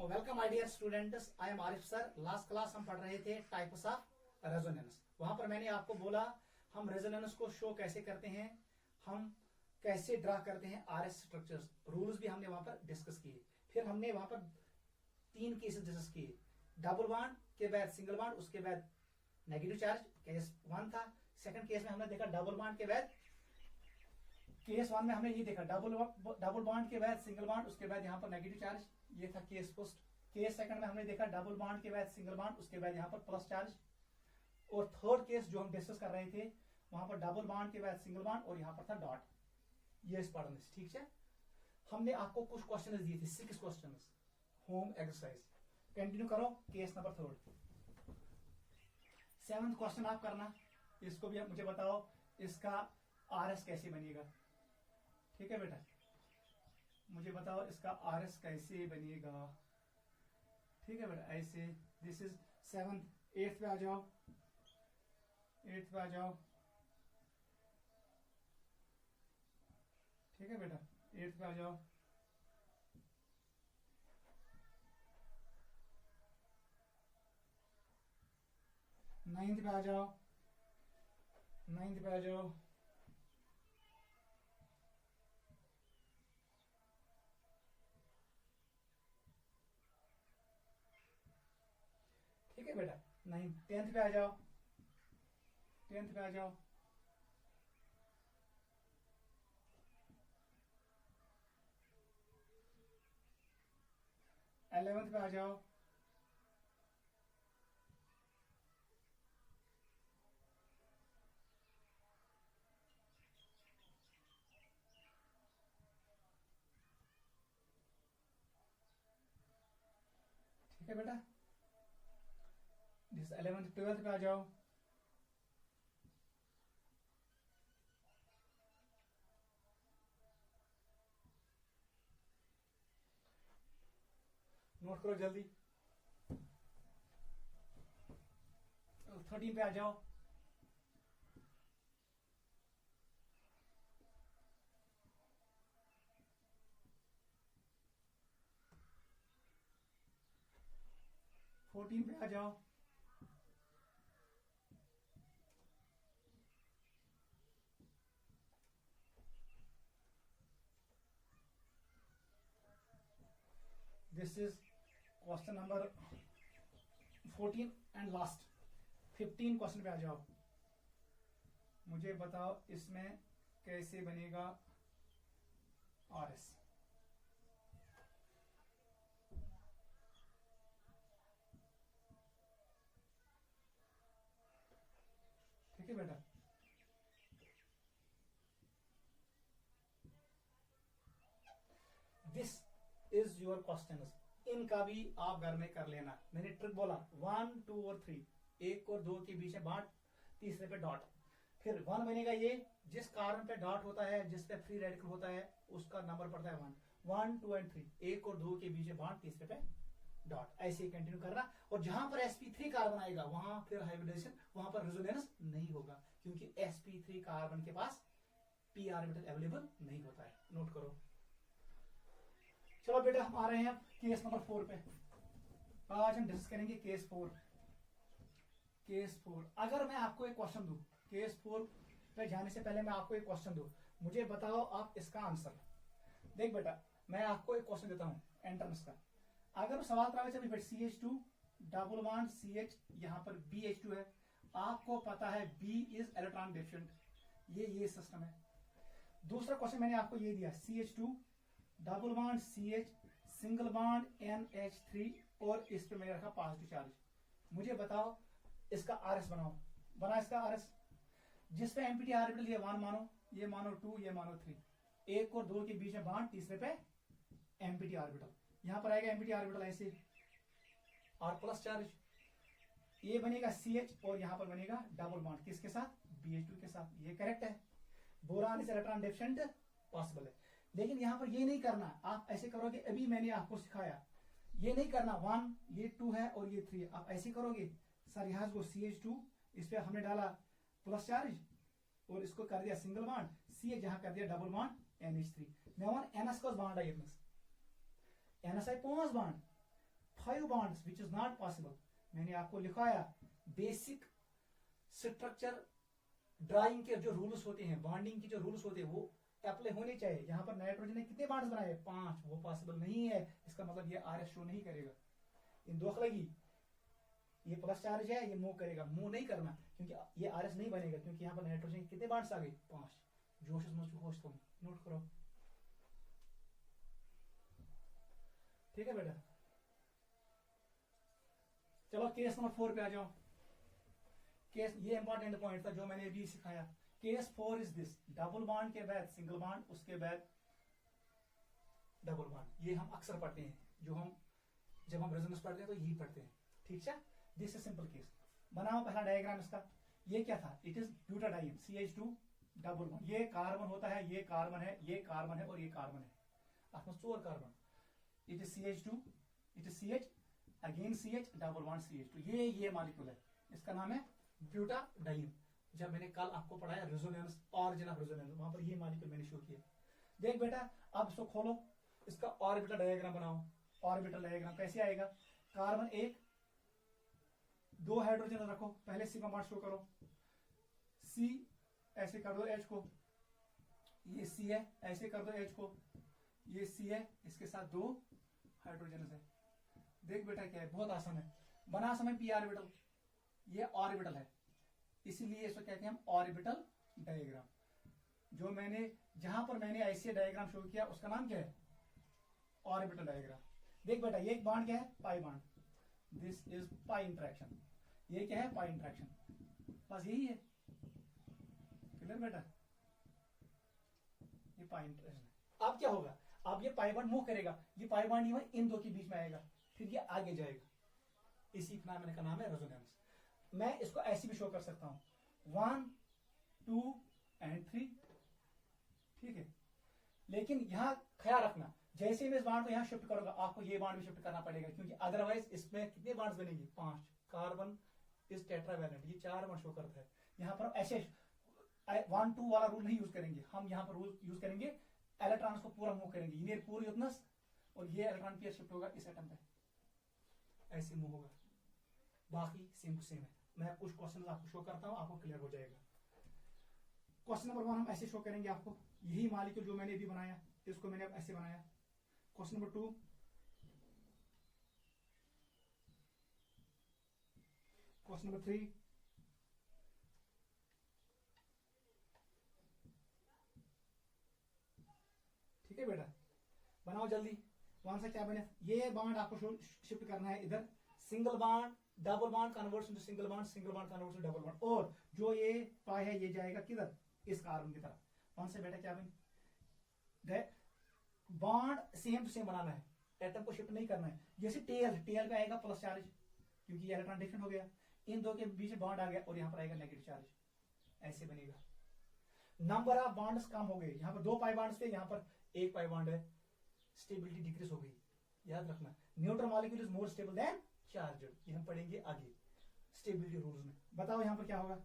Welcome my dear students, I am Arif sir. Last class हम पढ़ रहे थे टाइप्स ऑफ रेजोनेंस। वहां पर मैंने आपको बोला हम रेजोनेंस को शो कैसे करते हैं, हम कैसे ड्रा करते हैं आरएस स्ट्रक्चर्स, रूल्स भी हमने वहां पर डिस्कस किए। फिर हमने वहां पर 3 केसेस डिस्कस किए, डबल बॉन्ड के बाद सिंगल बॉन्ड, उसके बाद नेगेटिव चार्ज, केस 1 था। सेकंड केस में हमने देखा डबल बॉन्ड के बाद, केस 1 में हमने ये देखा डबल बॉन्ड के बाद सिंगल बॉन्ड, उसके बाद यहाँ पर नेगेटिव चार्ज, ये था केस फर्स्ट। केस सेकंड में हमने देखा डबल बॉन्ड के बाद सिंगल बॉन्ड, उसके बाद यहाँ पर प्लस चार्ज। और थर्ड केस जो हम डिस्कस कर रहे थे, वहां पर डबल बॉन्ड के बाद सिंगल बॉन्ड और यहाँ पर था डॉट। ये पढ़ने से ठीक है। हमने आपको कुछ क्वेश्चन दिए थे, 6 क्वेश्चन होम एक्सरसाइज। कंटिन्यू करो केस नंबर 3। 7th क्वेश्चन आप करना, इसको भी आप मुझे बताओ इसका आरएस कैसे बनेगा। ठीक है बेटा, मुझे बताओ इसका आरएस कैसे बनेगा। ठीक है बेटा, ऐसे दिस इज 7th। 8th पे आ जाओ, 8th पे आ जाओ। ठीक है बेटा, 8th पे आ जाओ। नाइन्थ पे आ जाओ, 9th पे आ जाओ। ठीक है बेटा, 10th पे आ जाओ, 10th पे आ जाओ। 11th पे आ जाओ। ठीक है बेटा, दिस 11th। 12th पे आ जाओ। नोट करो जल्दी। 13 पे आ जाओ। फोर्टीन पे आ जाओ। This is question number 14 and last. 15 question पे आ जाओ। मुझे बताओ इसमें कैसे बनेगा आरएस। ठीक है बेटा, दिस इज योर क्वेश्चन। इनका भी आप घर में कर लेना। मैंने ट्रिक बोला 1, 2 और 3, 1 और 2 के बीच में बांट, तीसरे पे डॉट। फिर 1 बनेगा ये, जिस कार्बन पे डॉट होता है, जिस पे फ्री रेडिकल होता है, उसका नंबर पड़ता है 1। 1, 2 एंड 3, 1 और 2 के बीच में बांट, तीसरे पे डॉट। ऐसे ही कंटिन्यू करना। और जहां पर sp3 कार्बन आएगा वहां फिर हाइब्रिडेशन, वहां पर रेजोनेंस नहीं होगा, क्योंकि sp3 कार्बन के पास p ऑर्बिटल अवेलेबल नहीं होता है। नोट करो। चलो बेटा, हम आ रहे हैं केस नंबर 4 पे। आज हम डिस्कस करेंगे केस 4। केस 4, अगर मैं आपको एक क्वेश्चन दूं, केस 4 पे जाने से पहले मैं आपको एक क्वेश्चन दूं, मुझे बताओ आप इसका आंसर। देख बेटा, मैं आपको एक क्वेश्चन देता हूं एंट्रेंस का। अगर सवाल करावे CH2 डबल बॉन्ड CH, यहां पर BH2 है, आपको पता है B इज इलेक्ट्रॉन डेफिशिएंट, ये सिस्टम है। दूसरा क्वेश्चन मैंने आपको ये दिया, CH2 double bond CH single bond NH3 और इस पे मैंने रखा पॉजिटिव चार्ज। मुझे बताओ इसका आरएस बनाओ। बना इसका आरएस, जिसपे एमपीटी ऑर्बिटल ये 1 मानो, ये मानो 2, ये मानो 3, 1 और 2 के बीच में बॉन्ड, तीसरे पे एमपीटी ऑर्बिटल। यहां पर आएगा एमपीटी ऑर्बिटल ऐसे और प्लस चार्ज, ये बनेगा CH और यहां पर बनेगा डबल बॉन्ड किसके साथ, BH2 के साथ। ये करेक्ट है। Boron is electron deficient possible है। लेकिन यहां पर ये नहीं करना, आप ऐसे करोगे, अभी मैंने आपको सिखाया, ये नहीं करना 1, ये 2 है और ये 3 है। आप ऐसे करोगे, सर यहाँ को CH2, इस पे हमने डाला प्लस चार्ज और इसको कर दिया सिंगल बॉन्ड, CH जहां कर दिया डबल बॉन्ड NH3। मैं वन NS को bond I NS I 5 bond, 5 bonds which is not possible. मैंने आपको लिखाया बेसिक स्ट्रक्चर ड्राइंग के जो रूल्स होते हैं, बॉन्डिंग के जो रूल्स होते हैं वो अप्लाई होने चाहिए। यहाँ पर नाइट्रोजन ने कितने बॉन्ड्स बनाए? 5, वो पॉसिबल नहीं है। इसका मतलब ये आर एस शो नहीं करेगा। इन दो लगी, ये प्लस चार्ज है, ये मूव करेगा, मूव नहीं करना क्योंकि ये आर एस नहीं बनेगा, क्योंकि यहाँ पर नाइट्रोजन के कितने बॉन्ड्स आ गए? 5। जोश होश तुम नोट करो, ठीक है बेटा। चलो केस नंबर 4 पे आ जाओ। केस, ये इंपॉर्टेंट पॉइंट था जो मैंने अभी सिखाया। Case 4 is this, double bond के बाद सिंगल बॉन्ड, उसके बाद डबल बॉन्ड। ये हम अक्सर पढ़ते हैं, जो हम जब हम रेजोनेंस पढ़ते हैं तो यही पढ़ते हैं, ठीक है। This is simple case. बनाओ पहला डायग्राम इसका। ये क्या था? It is butadiene, CH2 double bond. ये कार्बन होता है, ये कार्बन है, ये कार्बन है और ये कार्बन है। आपको 4 carbon. It is CH2, it is CH, again CH, double bond CH2। ये मॉलिक्यूल है, इसका नाम है ब्यूटाडाइन। जब मैंने कल आपको पढ़ाया रेजोनेंस, ऑरिजिन ऑफ रेजोनेंस, वहां पर ये मॉलिक्यूल मैंने शो किया। देख बेटा, अब इसको खोलो, इसका ऑर्बिटल डायग्राम बनाओ। ऑर्बिटल डायग्राम कैसे आएगा? कार्बन 1, 2 हाइड्रोजन रखो, पहले सिग्मा बॉन्ड शो करो। C ऐसे कर दो H को, ये C है, ऐसे कर दो H को, ये C है, इसके साथ 2 हाइड्रोजन है। देख बेटा क्या है, बहुत आसान है। बना समय p ऑर्बिटल, ये ऑर्बिटल है, इसीलिए इसको कहते हैं हम ऑर्बिटल डायग्राम। जो मैंने जहां पर मैंने ऐसे डायग्राम शो किया उसका नाम क्या है? Orbital diagram. देख बेटा, ये एक बॉन्ड क्या है? Pi bond. This is pi interaction. ये क्या है? Pi interaction. बस यही है, क्लियर बेटा? ये पाई इंटरेक्शन है। अब क्या होगा? अब ये पाई बॉन्ड मूव करेगा, ये पाई बॉन्ड इन दो के बीच में आएगा, फिर ये आगे जाएगा। इसी फिनोमेना का नाम है रेजोनेंस। मैं इसको ऐसे भी शो कर सकता हूं, 1, 2 एंड 3, ठीक है। लेकिन यहां ख्याल रखना, जैसे मैं इस बांड को यहां शिफ्ट करूंगा, आपको ये बांड भी शिफ्ट करना पड़ेगा, क्योंकि अदरवाइज इसमें कितने बांड्स बनेंगे? 5। कार्बन इज टेट्रावैलेंट, ये 4 बांड शो करता है। यहां पर ऐसे 1, 2 वाला रूल नहीं यूज करेंगे हम, यहां पर रूल यूज करेंगे, इलेक्ट्रॉन्स को पूरा मूव करेंगे, ये पूरी यूथनेस, और ये इलेक्ट्रॉन पेयर शिफ्ट होगा इस एटम पे, ऐसे मूव होगा। बाकी सेम टू सेम है। मैं कुछ क्वेश्चन आपको शो करता हूं, आपको क्लियर हो जाएगा। क्वेश्चन नंबर 1 हम ऐसे शो करेंगे आपको, यही मॉलिक्यूल जो मैंने अभी बनाया, इसको मैंने अब ऐसे बनाया। क्वेश्चन नंबर 2, क्वेश्चन नंबर 3, ठीक है बेटा, बनाओ जल्दी। वहां से क्या बने? ये बॉन्ड आपको शिफ्ट करना है इधर, single bond, double bond converts into single bond, single bond converts into double bond, और जो ये पाई है ये जाएगा किधर? इस कार्बन की तरफ। वहां से बेटा क्या बने? बॉन्ड सेम टू सेम बनाना है, एटम को शिफ्ट नहीं करना है। जैसे टेल पे आएगा प्लस चार्ज, क्योंकि ये इलेक्ट्रॉन डिफरेंट हो गया, इन दो के बीच बॉन्ड आ गया, और यहाँ पर आएगा नेगेटिव चार्ज, ऐसे बनेगा। नंबर ऑफ बॉन्ड्स कम हो गए, यहाँ पर 2 पाई बॉन्ड्स थे, यहाँ पर 1 पाई बॉन्ड है, स्टेबिलिटी डिक्रीज हो गई। याद रखना, neutral molecule is more stable then charged, ये हम पढ़ेंगे आगे स्टेबिलिटी रूल्स में। बताओ यहाँ पर क्या होगा?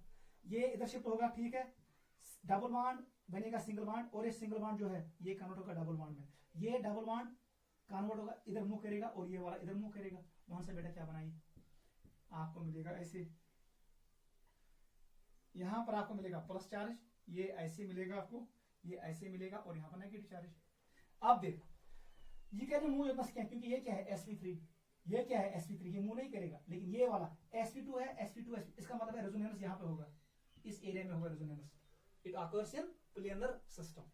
ये इधर शिफ्ट होगा, ठीक है, डबल बॉन्ड बनेगा सिंगल बॉन्ड, और ये सिंगल बॉन्ड जो है ये कन्वर्ट होगा डबल बॉन्ड में, ये डबल बॉन्ड कन्वर्ट होगा, इधर मूव करेगा, और ये वाला इधर मूव करेगा। वहां से बेटा क्या बनाइए, आपको मिलेगा ऐसे, यहां पर आपको मिलेगा प्लस चार्ज, ये ऐसे मिलेगा आपको, ये ऐसे मिलेगा, और यहाँ पर नेगेटिव चार्ज। अब देख, ये कहते हैं मूव इतना क्या, क्योंकि ये क्या है? sp3, ये क्या है? sp3, ये मूव नहीं करेगा। लेकिन ये वाला sp2 है, sp2 इसका मतलब है रेजोनेंस यहाँ पे होगा, इस एरिया में होगा resonance. It occurs in planar system.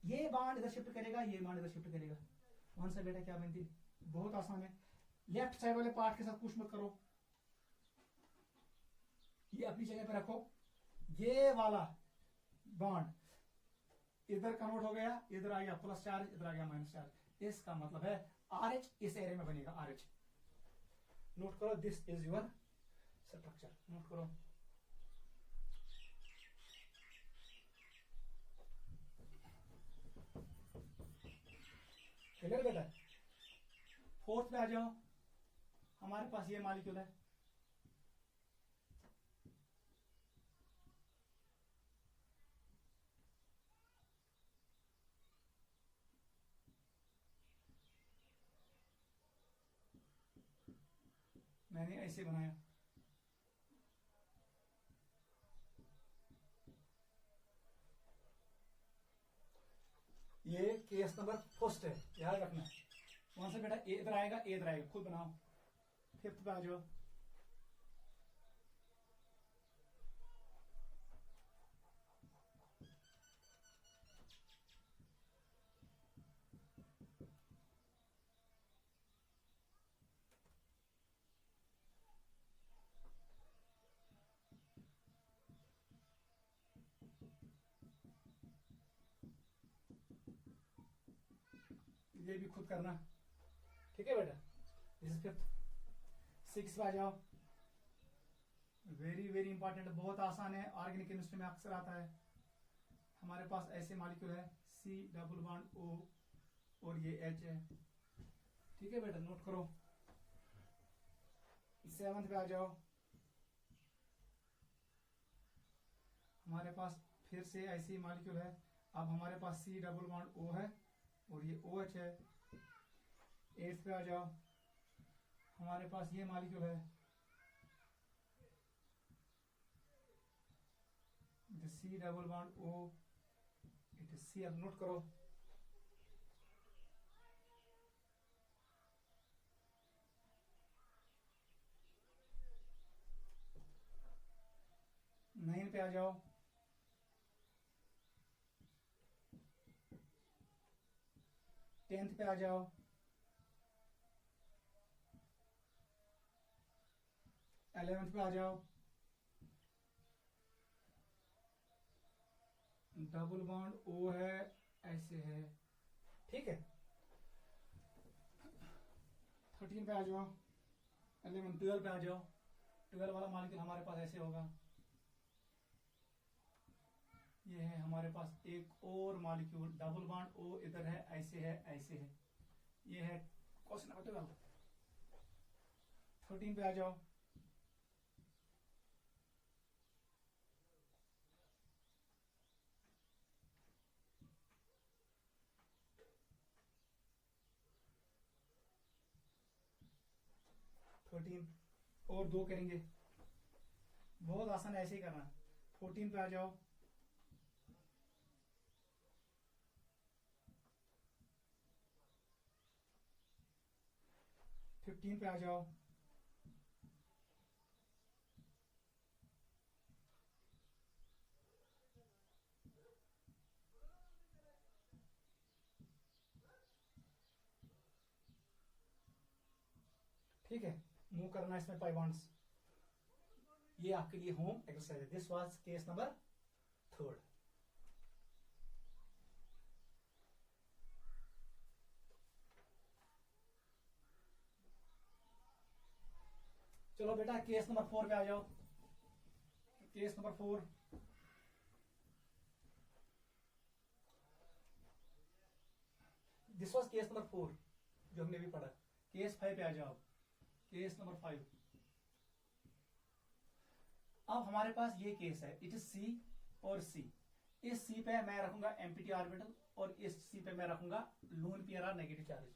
ये बॉन्ड इधर शिफ्ट करेगा, ये बॉन्ड इधर शिफ्ट करेगा। वहां से बेटा क्या बनती? बहुत आसान है, लेफ्ट साइड वाले पार्ट के साथ कुछ मत करो, ये अपनी जगह पे रखो। ये वाला बॉन्ड इधर कन्वर्ट हो गया, इधर आ गया प्लस चार्ज, इधर आ गया माइनस चार्ज। इसका मतलब है RH इस एरिया में बनेगा, RH। नोट करो, this is your structure, note करो। क्लियर बेटा? 4th पे आ जाओ, हमारे पास ये मॉलिक्यूल है, मैंने ऐसे बनाया, ये केस नंबर फर्स्ट है, याद रखना है। वहां से बेटा ए इधर आएगा, ए इधर आएगा, खुद बनाओ। फिफ्थ पे आ जाओ। ये भी खुद करना, ठीक है बेटा। This is fifth. सिक्स पे आ जाओ। वेरी वेरी इंपॉर्टेंट, बहुत आसान है, ऑर्गेनिक केमिस्ट्री में अक्सर आता है। हमारे पास ऐसे मॉलिक्यूल है C डबल बॉन्ड O और ये H है, ठीक है बेटा, नोट करो। सेवंथ पे आ जाओ। हमारे पास फिर से ऐसी मॉलिक्यूल है, अब हमारे पास C डबल बॉन्ड O है और ये OH है। एट्थ पे आ जाओ। हमारे पास ये मॉलिक्यूल है, C double bond O, it is Cl, note करो। नाइन पे आ जाओ। टेंथ पे आ जाओ। एलेवेंथ पे आ जाओ। डबल बॉन्ड O है, ऐसे है, ठीक है। 13 पे आ जाओ। 11 12 पे आ जाओ। 12 वाला मॉलिक्यूल हमारे पास ऐसे होगा। ये है हमारे पास एक और मॉलिक्यूल, डबल बॉन्ड O इधर है, ऐसे है, ऐसे है। ये है क्वेश्चन नंबर 12। 13 पे आ जाओ। और दो करेंगे, बहुत आसान, ऐसे ही करना। 14 पे आ जाओ। 15 पे आ जाओ। ठीक है, मूव करना इसमें पाई बॉन्ड्स। ये आपके लिए होम एक्सरसाइज है। This was case number 3। चलो बेटा केस नंबर 4 पे आ जाओ। Case number 4, this was case number 4 जो हमने अभी पढ़ा। केस 5 पे आ जाओ। केस नंबर 5, अब हमारे पास ये केस है, इट इज C और C। इस C पे मैं रखूंगा एम्प्टी ऑर्बिटल और इस C पे मैं रखूंगा लोन पेयर और नेगेटिव चार्ज,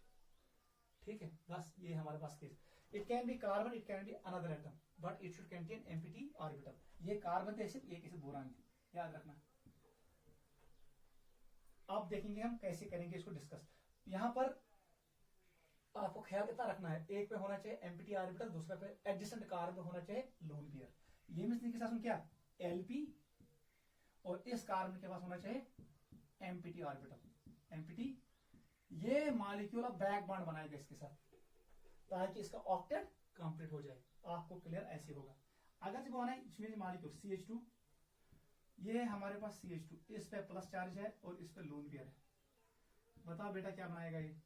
ठीक है। बस ये हमारे पास case. It can be carbon, it can be another atom, but it should contain empty orbital. ये कार्बन थे एसिड, ये किसी बोरान थी, याद रखना। अब देखेंगे हम कैसे करेंगे इसको डिस्कस। यहां पर आपको ख्याल कितना रखना है, एक पे होना चाहिए एम्प्टी ऑर्बिटल, दूसरे पे एडजेसेंट कार्बन होना चाहिए लोन पेयर। ये मिलने के साथ क्या Lp, और इस कार्बन के पास होना चाहिए एम्प्टी ऑर्बिटल, एम्प्टी। ये मॉलिक्यूल अब बैक बॉन्ड बनाएगा इसके साथ ताकि इसका ऑक्टेट कंप्लीट हो जाए। आपको क्लियर ऐसे होगा। अगर जब होना है इसमें मॉलिक्यूल CH2, ये है हमारे पास CH2, इस पे प्लस चार्ज है और इस पे लोन पेयर है। बताओ बेटा क्या बनाएगा ये?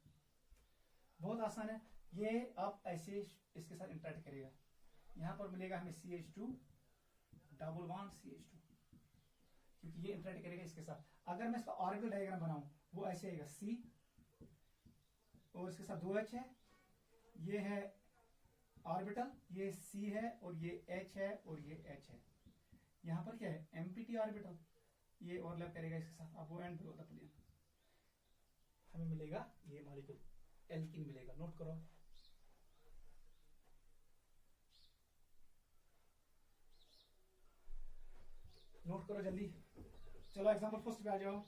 बहुत आसान है। ये अब ऐसे इसके साथ इंटरेक्ट करेगा, यहां पर मिलेगा हमें CH2 डबल बॉन्ड CH2, क्योंकि ये इंटरेक्ट करेगा इसके साथ। अगर मैं इसका ऑर्बिटल डायग्राम बनाऊं वो ऐसे आएगा, C और इसके साथ 2H है, ये है ऑर्बिटल, ये C है और ये H है और ये H है। यहां पर क्या है एम्प्टी ऑर्बिटल, ये ओवरलैप करेगा इसके साथ। अब वो एंड बिलो द प्लेन हमें मिलेगा ये मॉलिक्यूल एल्कीन मिलेगा, नोट करो। नोट करो जल्दी। चलो एग्जांपल फर्स्ट पे आ जाओ।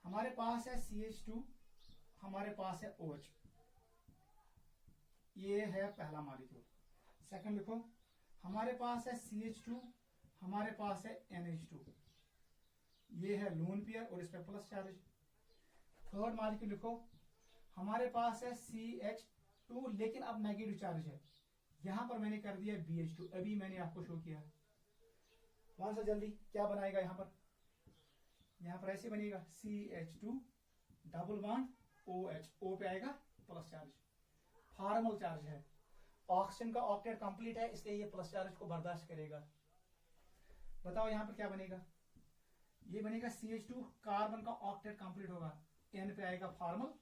हमारे पास है CH2, हमारे पास है OH, ये है पहला मॉलिक्यूल। सेकंड लिखो, हमारे पास है CH2, हमारे पास है NH2, ये है लोन पेयर और इस पे प्लस चार्ज। थर्ड मॉलिक्यूल लिखो, हमारे पास है CH2 लेकिन अब नेगेटिव चार्ज है, यहां पर मैंने कर दिया BH2, अभी मैंने आपको शो किया। कौन सा जल्दी क्या बनाएगा यहां पर ऐसे बनेगा CH2 double bond OH, O पे आएगा प्लस चार्ज, फॉर्मल चार्ज है। ऑक्सीजन का ऑक्टेट कंप्लीट है इसलिए ये प्लस चार्ज को बर्दाश्त करेगा। बताओ यहां पर क्या बनेगा, ये बनेगा CH2, कार्बन का ऑक्टेट कंप्लीट होगा, N पे आएगा फॉर्मल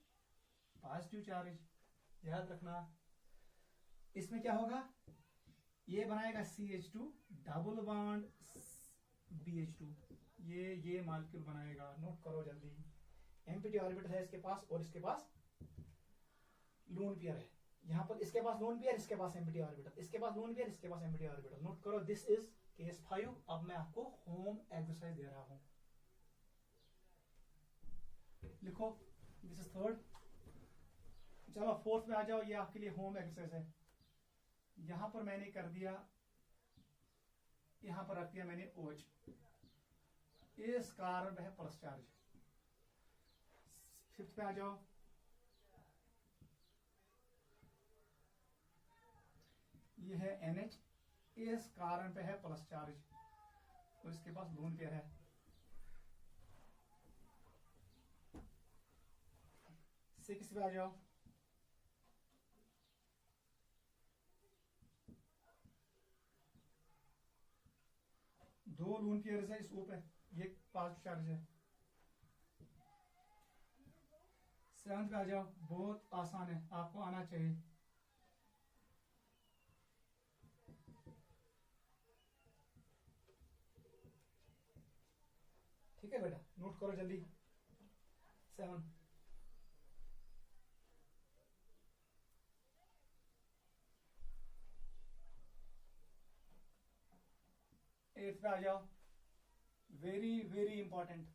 पॉजिटिव चार्ज, याद रखना। इसमें क्या होगा, ये बनाएगा CH2 डबल बॉन्ड BH2, ये मॉलिक्यूल बनाएगा। नोट करो जल्दी, एम्प्टी ऑर्बिटल है इसके पास और इसके पास लोन पेयर है। यहां पर इसके पास लोन पेयर, इसके पास एम्प्टी ऑर्बिटल, इसके पास लोन पेयर, इसके पास एम्प्टी ऑर्बिटल। नोट करो, दिस इज केस 5। अब मैं आपको होम एक्सरसाइज दे रहा हूं, लिखो दिस इज थर्ड। चलो फोर्थ में आ जाओ, ये आपके लिए होम एक्सरसाइज है। यहां पर मैंने कर दिया, यहां पर रख दिया मैंने OH, इस कार्बन पे है प्लस चार्ज। फिफ्थ पे आ जाओ, ये है NH, इस कार्बन पे है प्लस चार्ज और इसके पास लोन पेयर है। सिक्स पे आ जाओ, दो लोन पेयर्स है इस O पे, ये पॉजिटिव चार्ज है। सेवंथ पे आ जाओ, बहुत आसान है, आपको आना चाहिए। ठीक है बेटा, नोट करो जल्दी 7। एट्थ पे आ जाओ, वेरी वेरी इंपॉर्टेंट,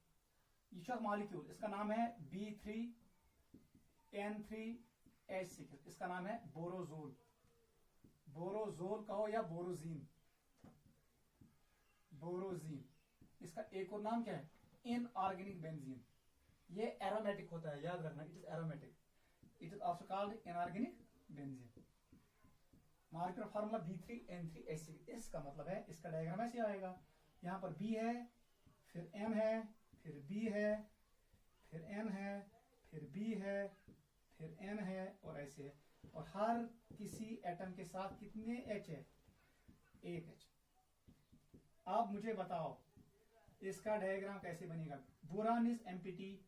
ये मॉलिक्यूल, इसका नाम है B3N3H6, इसका नाम है बोरोजोल। बोरोजोल कहो या बोरोजीन, बोरोजीन। इसका एक और नाम क्या है, इनऑर्गेनिक बेंजीन। ये एरोमेटिक होता है, याद रखना, it is aromatic, it is also called inorganic benzene. Molecular formula B3N3H6, इसका मतलब है, इसका डायग्राम ऐसे आएगा, यहां पर B है, फिर M है, फिर B है, फिर N है, फिर B है, फिर N है और ऐसे है। और हर किसी एटम के साथ कितने H है, एक H। अब मुझे बताओ इसका डायग्राम कैसे बनेगा। Boron is empty,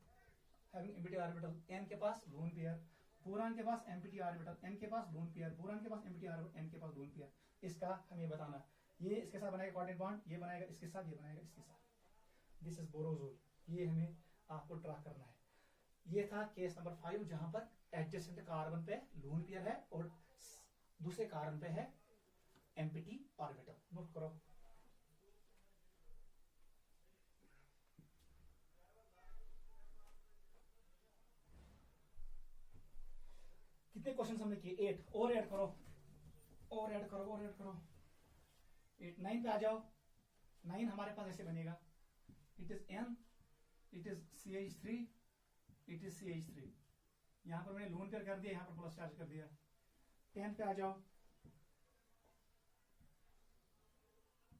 having empty orbital, N के पास लोन पेयर, बोरान के पास एम्प्टी ऑर्बिटल, N के पास लोन पेयर, बोरान के पास एम्प्टी ऑर्बिटल, N के पास लोन पेयर। इसका हमें बताना, ये इसके साथ बनाएगा कोऑर्डिनेट बॉन्ड, ये बनाएगा इसके साथ, ये बनाएगा इसके साथ। दिस इज बोरोजोल, ये हमें आपको ड्रा करना है। ये था केस नंबर 5, जहां पर एडजेसेंट कार्बन पे लोन पेयर है और दूसरे कार्बन पे है एम्प्टी ऑर्बिटल। नोट करो। कितने क्वेश्चन हमने किए, 8 और ऐड करो, और ऐड करो, और ऐड करो। 8 9 पे आ जाओ। 9 हमारे पास ऐसे बनेगा, it is N, it is CH3, it is CH3। यहां पर मैंने लोन पेयर कर दिया, यहां पर प्लस चार्ज कर दिया। 10 पे आ जाओ,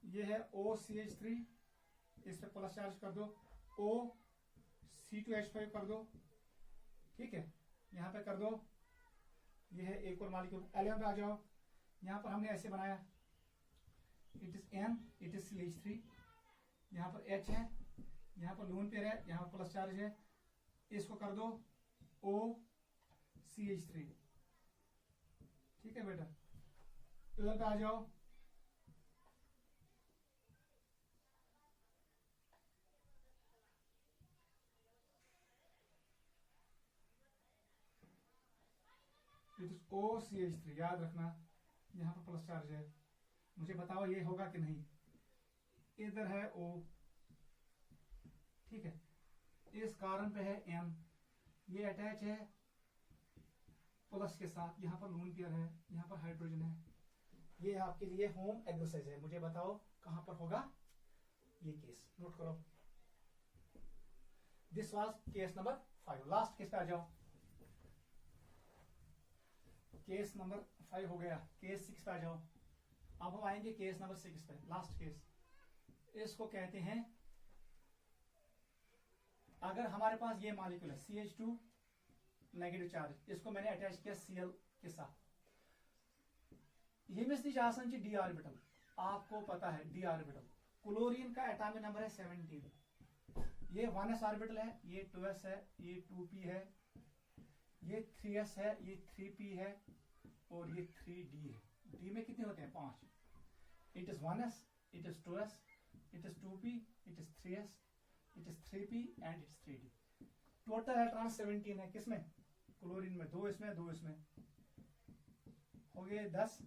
ये है OCH3, इस पे प्लस चार्ज कर दो, OC2H5 कर दो, ठीक है, यहां पे कर दो। ये है एक और मॉलिक्यूल। 11 पे आ जाओ, यहां पर हमने ऐसे बनाया, it is N, it is CH3, यहां पर H है, यहां पर लोन पेयर है, यहां पर प्लस चार्ज है, इसको कर दो OCH3, ठीक है बेटा। 12 पे आ जाओ, इट इज OCH3, याद रखना, यहां पर प्लस चार्ज है। मुझे बताओ ये होगा कि नहीं, इधर है O, ठीक है, इस कार्बन पे है M, ये अटैच है प्लस के साथ, यहाँ पर लोन पेयर है, यहाँ पर हाइड्रोजन है। ये आपके लिए होम एक्सरसाइज है, मुझे बताओ कहां पर होगा ये केस, नोट करो। This was case number 5। Last case पे आ जाओ। केस नंबर 5 हो गया, केस 6 पे आ जाओ। अब हम आएंगे केस नंबर 6 पे, लास्ट केस। इसको कहते हैं, अगर हमारे पास ये मॉलिक्यूल है CH2 नेगेटिव चार्ज, इसको मैंने अटैच किया Cl के साथ, यमिस डी ऑर्बिटल, आपको पता है डी ऑर्बिटल, क्लोरीन का एटॉमिक नंबर है 17, ये 1s ऑर्बिटल है, ये 2s है, ये 2p है, ये 3s है, ये 3p है और ये 3d है। d में कितने होते हैं? 5। It is 1s, it is 2s, it is 2p, it is 3s, it is 3p and it is 3d। Total electron 17 है, किसमें? क्लोरीन में। 2 इसमें, 2 इसमें, हो गए 10,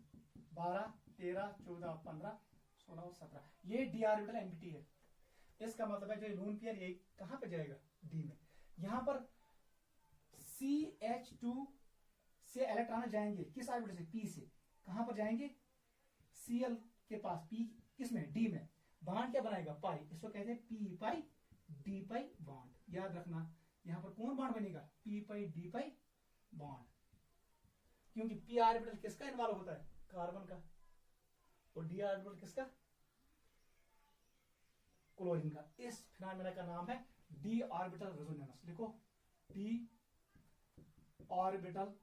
12, 13, 14, 15, 16 और 17। ये डी ऑर्बिटल एम्प्टी है। इसका मतलब है जो लोन पेयर ये कहां पे जाएगा? डी में। यहां पर CH2 से इलेक्ट्रॉन जाएंगे किस ऑर्बिटल से? P से। कहां पर जाएंगे? Cl के पास। P किसमें? डी में। बॉन्ड क्या बनाएगा? पाई। इसको कहते हैं P pi D pi bond. याद रखना, यहां पर कौन बॉन्ड बनेगा? P pi D pi bond. क्योंकि P ऑर्बिटल किसका इन्वॉल्व होता है? कार्बन का। और D ऑर्बिटल किसका? क्लोरीन का। इस फिनोमेना का नाम है डी ऑर्बिटल रेजोनेंस। लिखो, डी ऑर्बिटल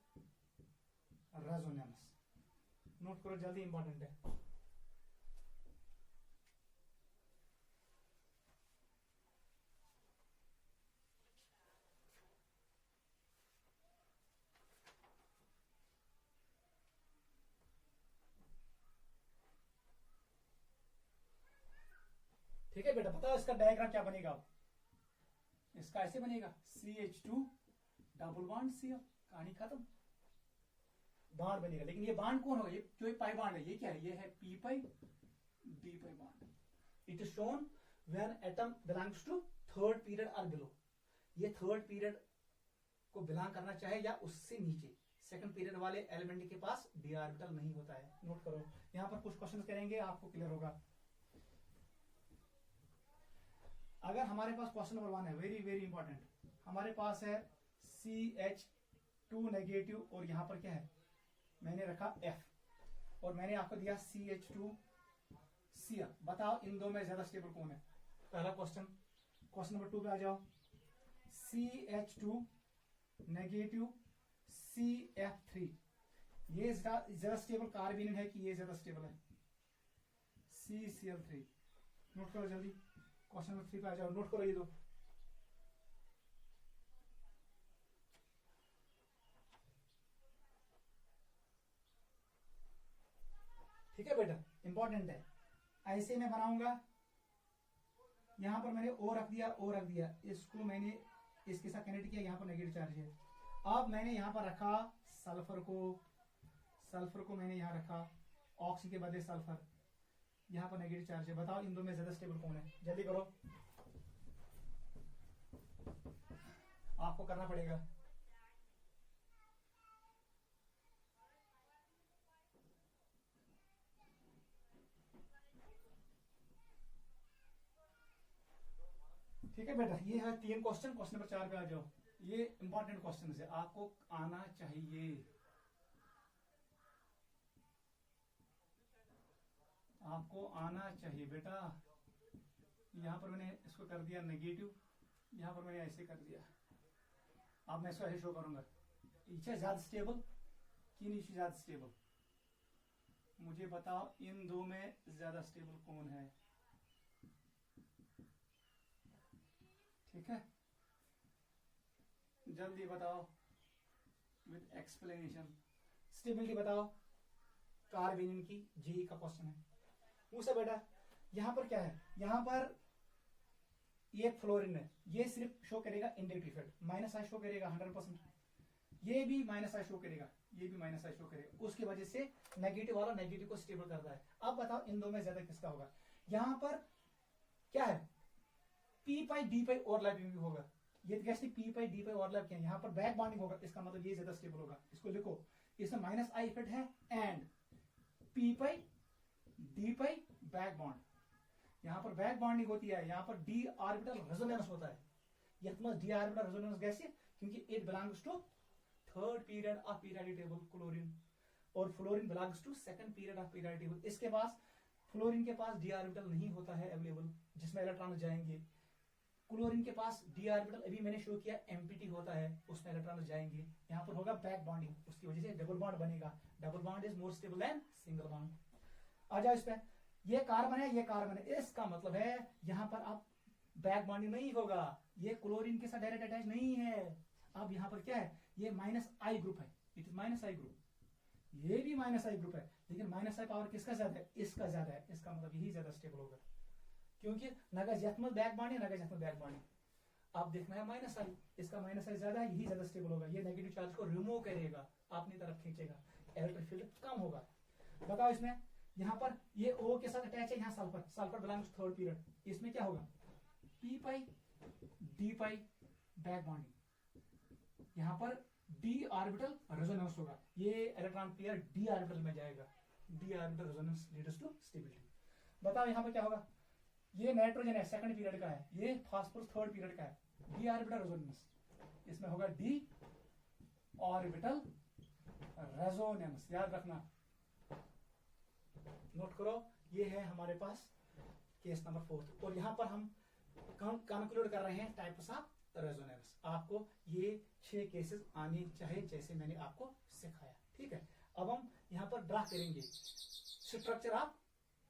रेजोनेंस। नोट करो जल्दी, इंपॉर्टेंट है। ठीक है बेटा, बताओ इसका डायग्राम क्या बनेगा? इसका ऐसे बनेगा, CH2 डबल बॉन्ड Cl, कहानी खत्म। बॉन्ड बनेगा, लेकिन ये बॉन्ड कौन होगा? ये जो पाई बॉन्ड है, ये क्या है? ये है P pi D pi bond. It is shown when atom belongs to third period और बिलो। ये थर्ड पीरियड को बिलोंग करना चाहे या उससे नीचे, सेकंड पीरियड वाले एलिमेंट के पास डी ऑर्बिटल नहीं होता है। नोट करो, यहां पर कुछ क्वेश्चन करेंगे, आपको क्लियर होगा। अगर हमारे पास क्वेश्चन नंबर 1 है, वेरी वेरी इंपॉर्टेंट, हमारे पास है CH2 नेगेटिव और यहां पर क्या है? मैंने रखा F और मैंने आपको दिया CH2 Cl। बताओ इन दो में ज्यादा स्टेबल कौन है? पहला क्वेश्चन। क्वेश्चन नंबर 2 पे आ जाओ। CH2 नेगेटिव CF3, ये ज्यादा स्टेबल कार्बोनिल है कि ये ज्यादा स्टेबल है? CCl3। नोट करो जल्दी, क्वेश्चन नंबर 3 पे आ जाओ, नोट करो ये दो। ठीक है बेटा, इंपॉर्टेंट है। ऐसे मैं बनाऊंगा, यहां पर मैंने O रख दिया, O रख दिया, इसको मैंने इसके साथ कनेक्ट किया, यहां पर नेगेटिव चार्ज है। अब मैंने यहां पर रखा सल्फर को मैंने यहां रखा, ऑक्सीजन के बदले सल्फर, यहां पर नेगेटिव चार्ज है। बताओ इन दो में ज्यादा स्टेबल कौन है? जल्दी करो, आपको करना पड़ेगा। ठीक है बेटा, ये है 3 क्वेश्चन। क्वेश्चन नंबर 4 पे आ जाओ। ये इंपॉर्टेंट क्वेश्चन है, आपको आना चाहिए, आपको आना चाहिए बेटा। यहां पर मैंने इसको कर दिया नेगेटिव, यहां पर मैंने ऐसे कर दिया। अब मैं इसको ऐसे शो करूंगा। नीचे ज्यादा स्टेबल कि नीचे ज्यादा स्टेबल? मुझे बताओ इन दो में ज्यादा स्टेबल कौन है? ठीक है, जल्दी बताओ विद एक्सप्लेनेशन। स्टेबिलिटी बताओ कार्बोनिल की, जेई का क्वेश्चन है। पूछा बेटा, यहां पर क्या है? यहां पर ये फ्लोरीन है, ये सिर्फ शो करेगा indirect effect, minus I show करेगा 100%। ये भी माइनस आई शो करेगा, ये भी माइनस आई शो करेगा, उसकी वजह से नेगेटिव वाला नेगेटिव को स्टेबल करता है। अब बताओ इन दो में ज्यादा किसका होगा? यहां पर क्या है? पी पाई डी पाई ओवरलैपिंग भी होगा। ये कैसे पी पाई डी पाई ओवरलैप किया, यहाँ पर बैक बॉन्डिंग होगा, इसका मतलब ये ज्यादा स्टेबल होगा। इसको लिखो, इसमें माइनस आई इफेक्ट है and P pi d pi back bond, यहाँ पर बैक बॉन्डिंग होती है, यहाँ पर डी ऑर्बिटल रेजोनेंस होता है। यह डी ऑर्बिटल रेजोनेंस कैसे, क्योंकि it belongs to third period of periodic table chlorine, और fluorine belongs to second period of periodic table. इसके पास फ्लोरीन के पास डी ऑर्बिटल नहीं होता है अवेलेबल, जिसमें इलेक्ट्रॉन जाएंगे। क्लोरीन के पास डी ऑर्बिटल अभी मैंने शो किया एमपीटी होता है, उसमें इलेक्ट्रॉन जाएंगे। यहाँ पर होगा बैक बॉन्डिंग, उसकी वजह से डबल बॉन्ड बनेगा। Double bond is more stable than single bond. आ जाओ इस पे, ये कार्बन है, ये कार्बन है, इसका मतलब है यहाँ पर अब बैक बॉन्डिंग नहीं होगा, ये क्लोरीन के साथ डायरेक्ट अटैच नहीं है। अब यहाँ पर क्या है, ये माइनस आई ग्रुप है, it is minus I group, ये भी माइनस आई ग्रुप है, लेकिन माइनस आई पावर किसका ज्यादा है, इसका ज्यादा है। इसका मतलब यही ज्यादा स्टेबल होगा, क्योंकि नगज यथमल बैक बॉन्डिंग, नगज यथमल बैक बॉन्डिंग। आप देखना है माइनस आई, इसका माइनस आई ज्यादा है, यही ज्यादा स्टेबल होगा। ये नेगेटिव चार्ज को रिमूव करेगा, अपनी तरफ खींचेगा, इलेक्ट्रिक फील्ड कम होगा। बताओ इसमें, यहाँ पर ये O के साथ अटैच है, यहाँ sulphur, sulphur belongs to third period, इसमें क्या होगा p pi d pi back bonding, यहाँ पर डी ऑर्बिटल रेजोनेंस होगा, ये इलेक्ट्रॉन पेयर डी ऑर्बिटल में जाएगा, d orbital resonance leads to stability. बताओ यहाँ पर क्या होगा, ये नाइट्रोजन है सेकंड पीरियड का है, ये फास्फोरस थर्ड पीरियड का है, डी ऑर्बिटल रेजोनेंस, इसमें होगा डी ऑर्बिटल रेजोनेंस, याद रखना, नोट करो। ये है हमारे पास केस नंबर 4, और यहाँ पर हम कंक्लूड कर रहे हैं टाइप्स ऑफ रेजोनेंस। आपको ये 6 केसेस आने चाहिए, जैसे मैंने आपको सिखाया, ठीक है। अब हम यहाँ पर ड्रा करेंगे structure of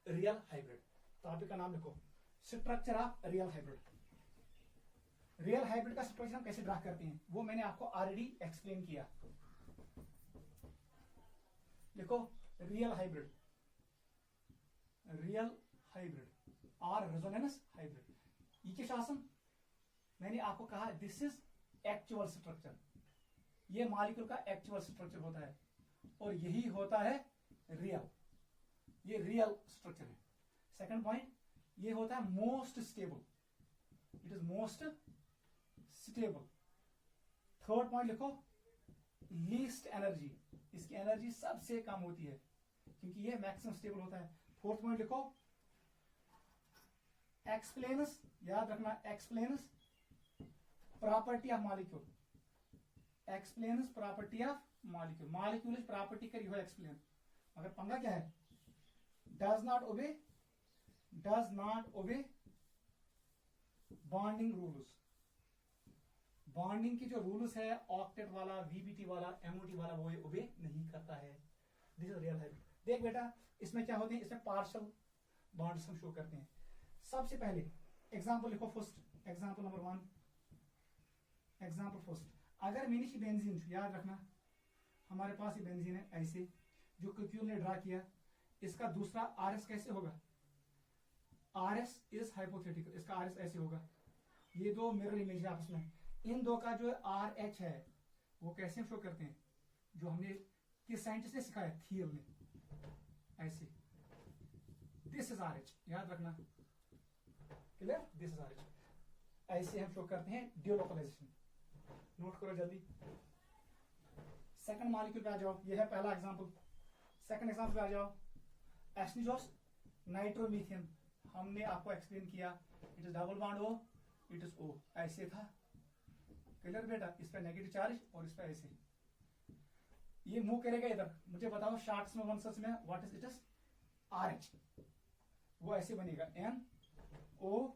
real hybrid. Topic का नाम लिखो, structure of real hybrid. Real hybrid का स्ट्रक्चर हम कैसे ड्रा करते हैं वो मैंने आपको ऑलरेडी एक्सप्लेन किया। लिखो रियल हाइब्रिड, रियल हाइब्रिड और रेजोनेंस हाइब्रिड। ये शासन मैंने आपको कहा दिस इज एक्चुअल स्ट्रक्चर, ये मॉलिक्यूल का एक्चुअल स्ट्रक्चर होता है, और यही होता है रियल, ये रियल स्ट्रक्चर है। सेकंड पॉइंट, ये होता है most stable, it is most stable. Third point लिखो लीस्ट एनर्जी, इसकी एनर्जी सबसे कम होती है, क्योंकि ये मैक्सिमम स्टेबल होता है। फोर्थ पॉइंट लिखो एक्सप्लेन्स, याद रखना explains property of molecule, explains property of molecule, molecule property करी हो एक्सप्लेन, मगर पंगा क्या है, does not obey bonding rules. Bonding की जो रूल्स है ऑक्टेट वाला, वीबीटी वाला, एमओटी वाला, वो ये ओबे नहीं करता है। This is real hybrid. देख बेटा इसमें क्या होते हैं, इसमें पार्शियल बॉन्ड्स हम शो करते हैं। सबसे पहले एग्जांपल लिखो first, example number 1, example first. अगर मैंने ये बेंजीन, याद रखना हमारे पास ये बेंजीन है ऐसे, जो क्यूल ने ड्रा किया, इसका दूसरा आरएस कैसे होगा, आरएस इज हाइपोथेटिकल, इसका आरएस ऐसे होगा। ये दो मिरर इमेज है आपस में, इन दो का जो आर एच है वो कैसे शो करते हैं, जो हमने किस साइंटिस्ट ने सिखाया, थियल ने, ऐसे। दिस इज आर एच, याद रखना, clear, this is R H, ऐसे हम शो करते हैं डिलोकलाइजेशन। नोट करो जल्दी। सेकंड मॉलिक्यूल पे आ जाओ, ये है पहला एग्जांपल। सेकंड एग्जांपल पे आ जाओ, एस्निजोस नाइट्रोमीथेन, हमने आपको एक्सप्लेन किया, it is double bond O, it is O, ऐसे था, क्लियर बेटा। इस पे नेगेटिव चार्ज और इस पे ऐसे, ये मूव करेगा इधर। मुझे बताओ शार्ट्स में वंसस में what is it is R H, वो ऐसे बनेगा एन ओ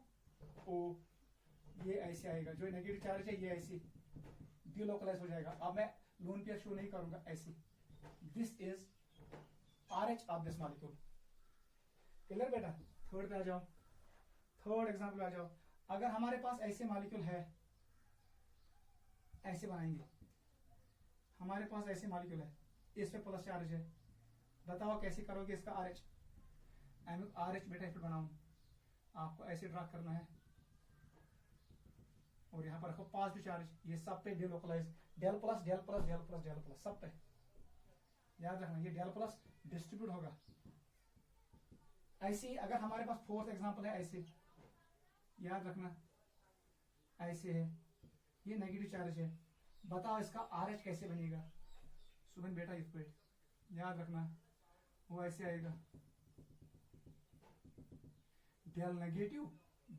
ओ, ये ऐसे आएगा, जो नेगेटिव चार्ज है ये ऐसे डिलोकलाइज हो जाएगा। अब मैं लोन पेयर शो नहीं करूंगा, ऐसे। This is R H of this molecule, clear बेटा। थर्ड पे आ जाओ, थर्ड एग्जांपल आ जाओ। अगर हमारे पास ऐसे मॉलिक्यूल है, ऐसे बनाएंगे, हमारे पास ऐसे मॉलिक्यूल है, इस पे प्लस चार्ज है, बताओ कैसे करोगे इसका आर एच। आर एच बेटा फिर बनाऊं, आपको ऐसे ड्रा करना है, और यहाँ पर रखो पॉजिटिव चार्ज, ये सब पे delocalize, del plus del plus del plus del plus, सब पे याद रखना, ये डेल प्लस डिस्ट्रीब्यूट होगा। ऐसे ही अगर हमारे पास फोर्थ एग्जांपल है, ऐसे याद रखना, ऐसे है, ये नेगेटिव चार्ज है। बताओ इसका आर एच कैसे बनेगा? सुमन बेटा इस पे याद रखना, वो ऐसे आएगा, del negative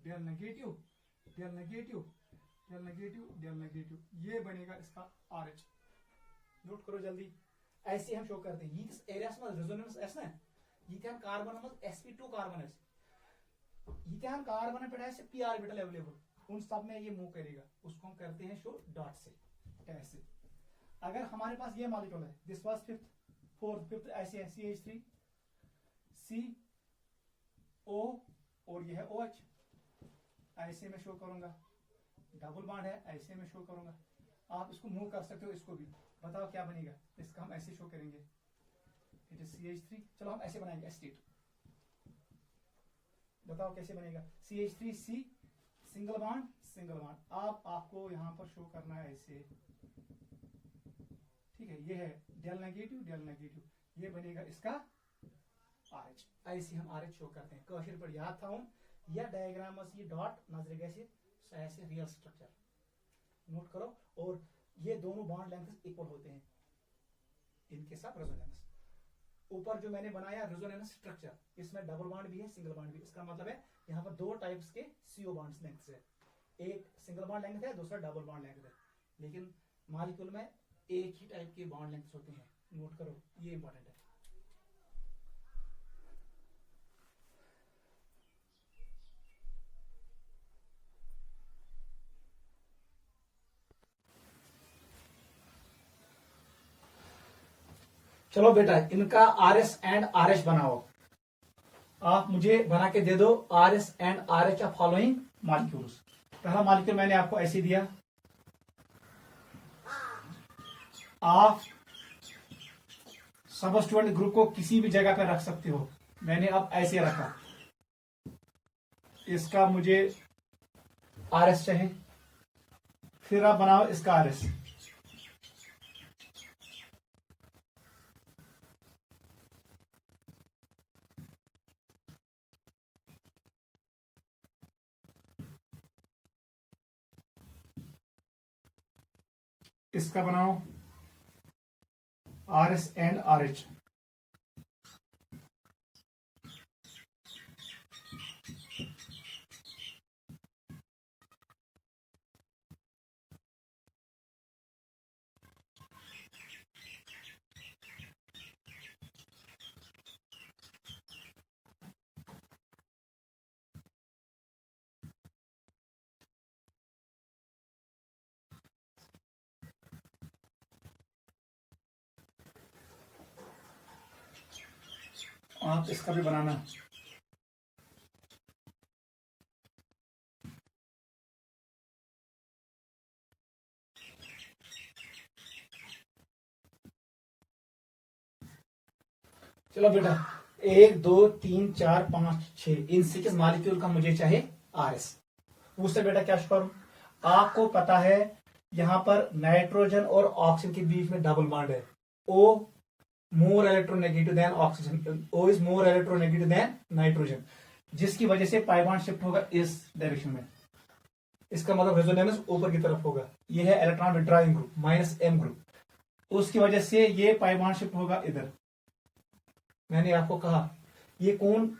del negative del negative del negative del negative, ये बनेगा इसका आर एच। नोट करो जल्दी, ऐसे हम शो करते हैं। यीतिस एरियास में रेजोनेंस एस ना, यीतिहन कार्बन में sp2 कार्बन एस, यीतिहन कार्बन पे ऐसे p ऑर्बिटल अवेलेबल, उन सब में ये मूव करेगा, उसको हम करते हैं शो डॉट से ऐसे। अगर हमारे पास ये मॉलिक्यूल है, this was fifth, fourth, fifth ऐसे है CH3 CO और ये है OH, ऐसे में शो करूंगा। डबल बॉन्ड है, ऐसे में शो करूंगा। आप इसको मूव कर सकते हो, इसको भी। बताओ क्या बनेगा? इसका हम ऐसे शो करेंगे, इट इज CH3। चलो हम ऐसे बनाएंगे एस्टेट, बताओ कैसे बनेगा? CH3C single bond single bond. आपको यहां पर शो करना है ऐसे, ठीक है। ये है डेल नेगेटिव, ये बनेगा इसका RH। ऐसे हम RH शो करते हैं। क्वेश्चन पर याद था या डायग्राम में ये डॉट नजर गए ऐसे रियल स्ट्रक्चर नोट करो। और ये दोनों बॉन्ड लेंथ इक्वल होते हैं, इनके साथ रेजोनेंस। ऊपर जो मैंने बनाया रेजोनेंस स्ट्रक्चर, इसमें डबल बॉन्ड भी है, सिंगल बॉन्ड भी। इसका मतलब है यहाँ पर दो टाइप्स के CO बॉन्ड्स लेंथ है, एक सिंगल बॉन्ड लेंथ है, दूसरा डबल बॉन्ड लेंथ है। लेकिन मॉलिक्यूल में एक ही टाइप के बॉन्ड लेंथ होते हैं, नोट करो, ये इंपॉर्टेंट है। चलो बेटा, इनका RS एंड RH बनाओ। आप मुझे बना के दे दो RS and RH of following molecules. पहला मॉलिक्यूल मैंने आपको ऐसे दिया, आप सबस्टिट्यूएंट ग्रुप को किसी भी जगह पर रख सकते हो। मैंने अब ऐसे रखा, इसका मुझे RS चाहिए, फिर आप बनाओ इसका RS। इसका बनाओ RS एंड RH। आप इसका भी बनाना। चलो बेटा, 1 2 3 4 5 6 इन 6 मॉलिक्यूल का मुझे चाहिए RS। उससे बेटा क्या करूं? आपको पता है यहां पर नाइट्रोजन और ऑक्सीजन के बीच में डबल बॉन्ड है। O more electronegative than oxygen, O is more electronegative than nitrogen, जिसकी वजह से पाई बॉन्ड शिफ्ट होगा इस डायरेक्शन में। इसका मतलब रेजोनेंस ऊपर की तरफ होगा। ये है electron withdrawing group -M group, उसकी वजह से ये पाई बॉन्ड शिफ्ट होगा इधर। मैंने आपको कहा ये कौन,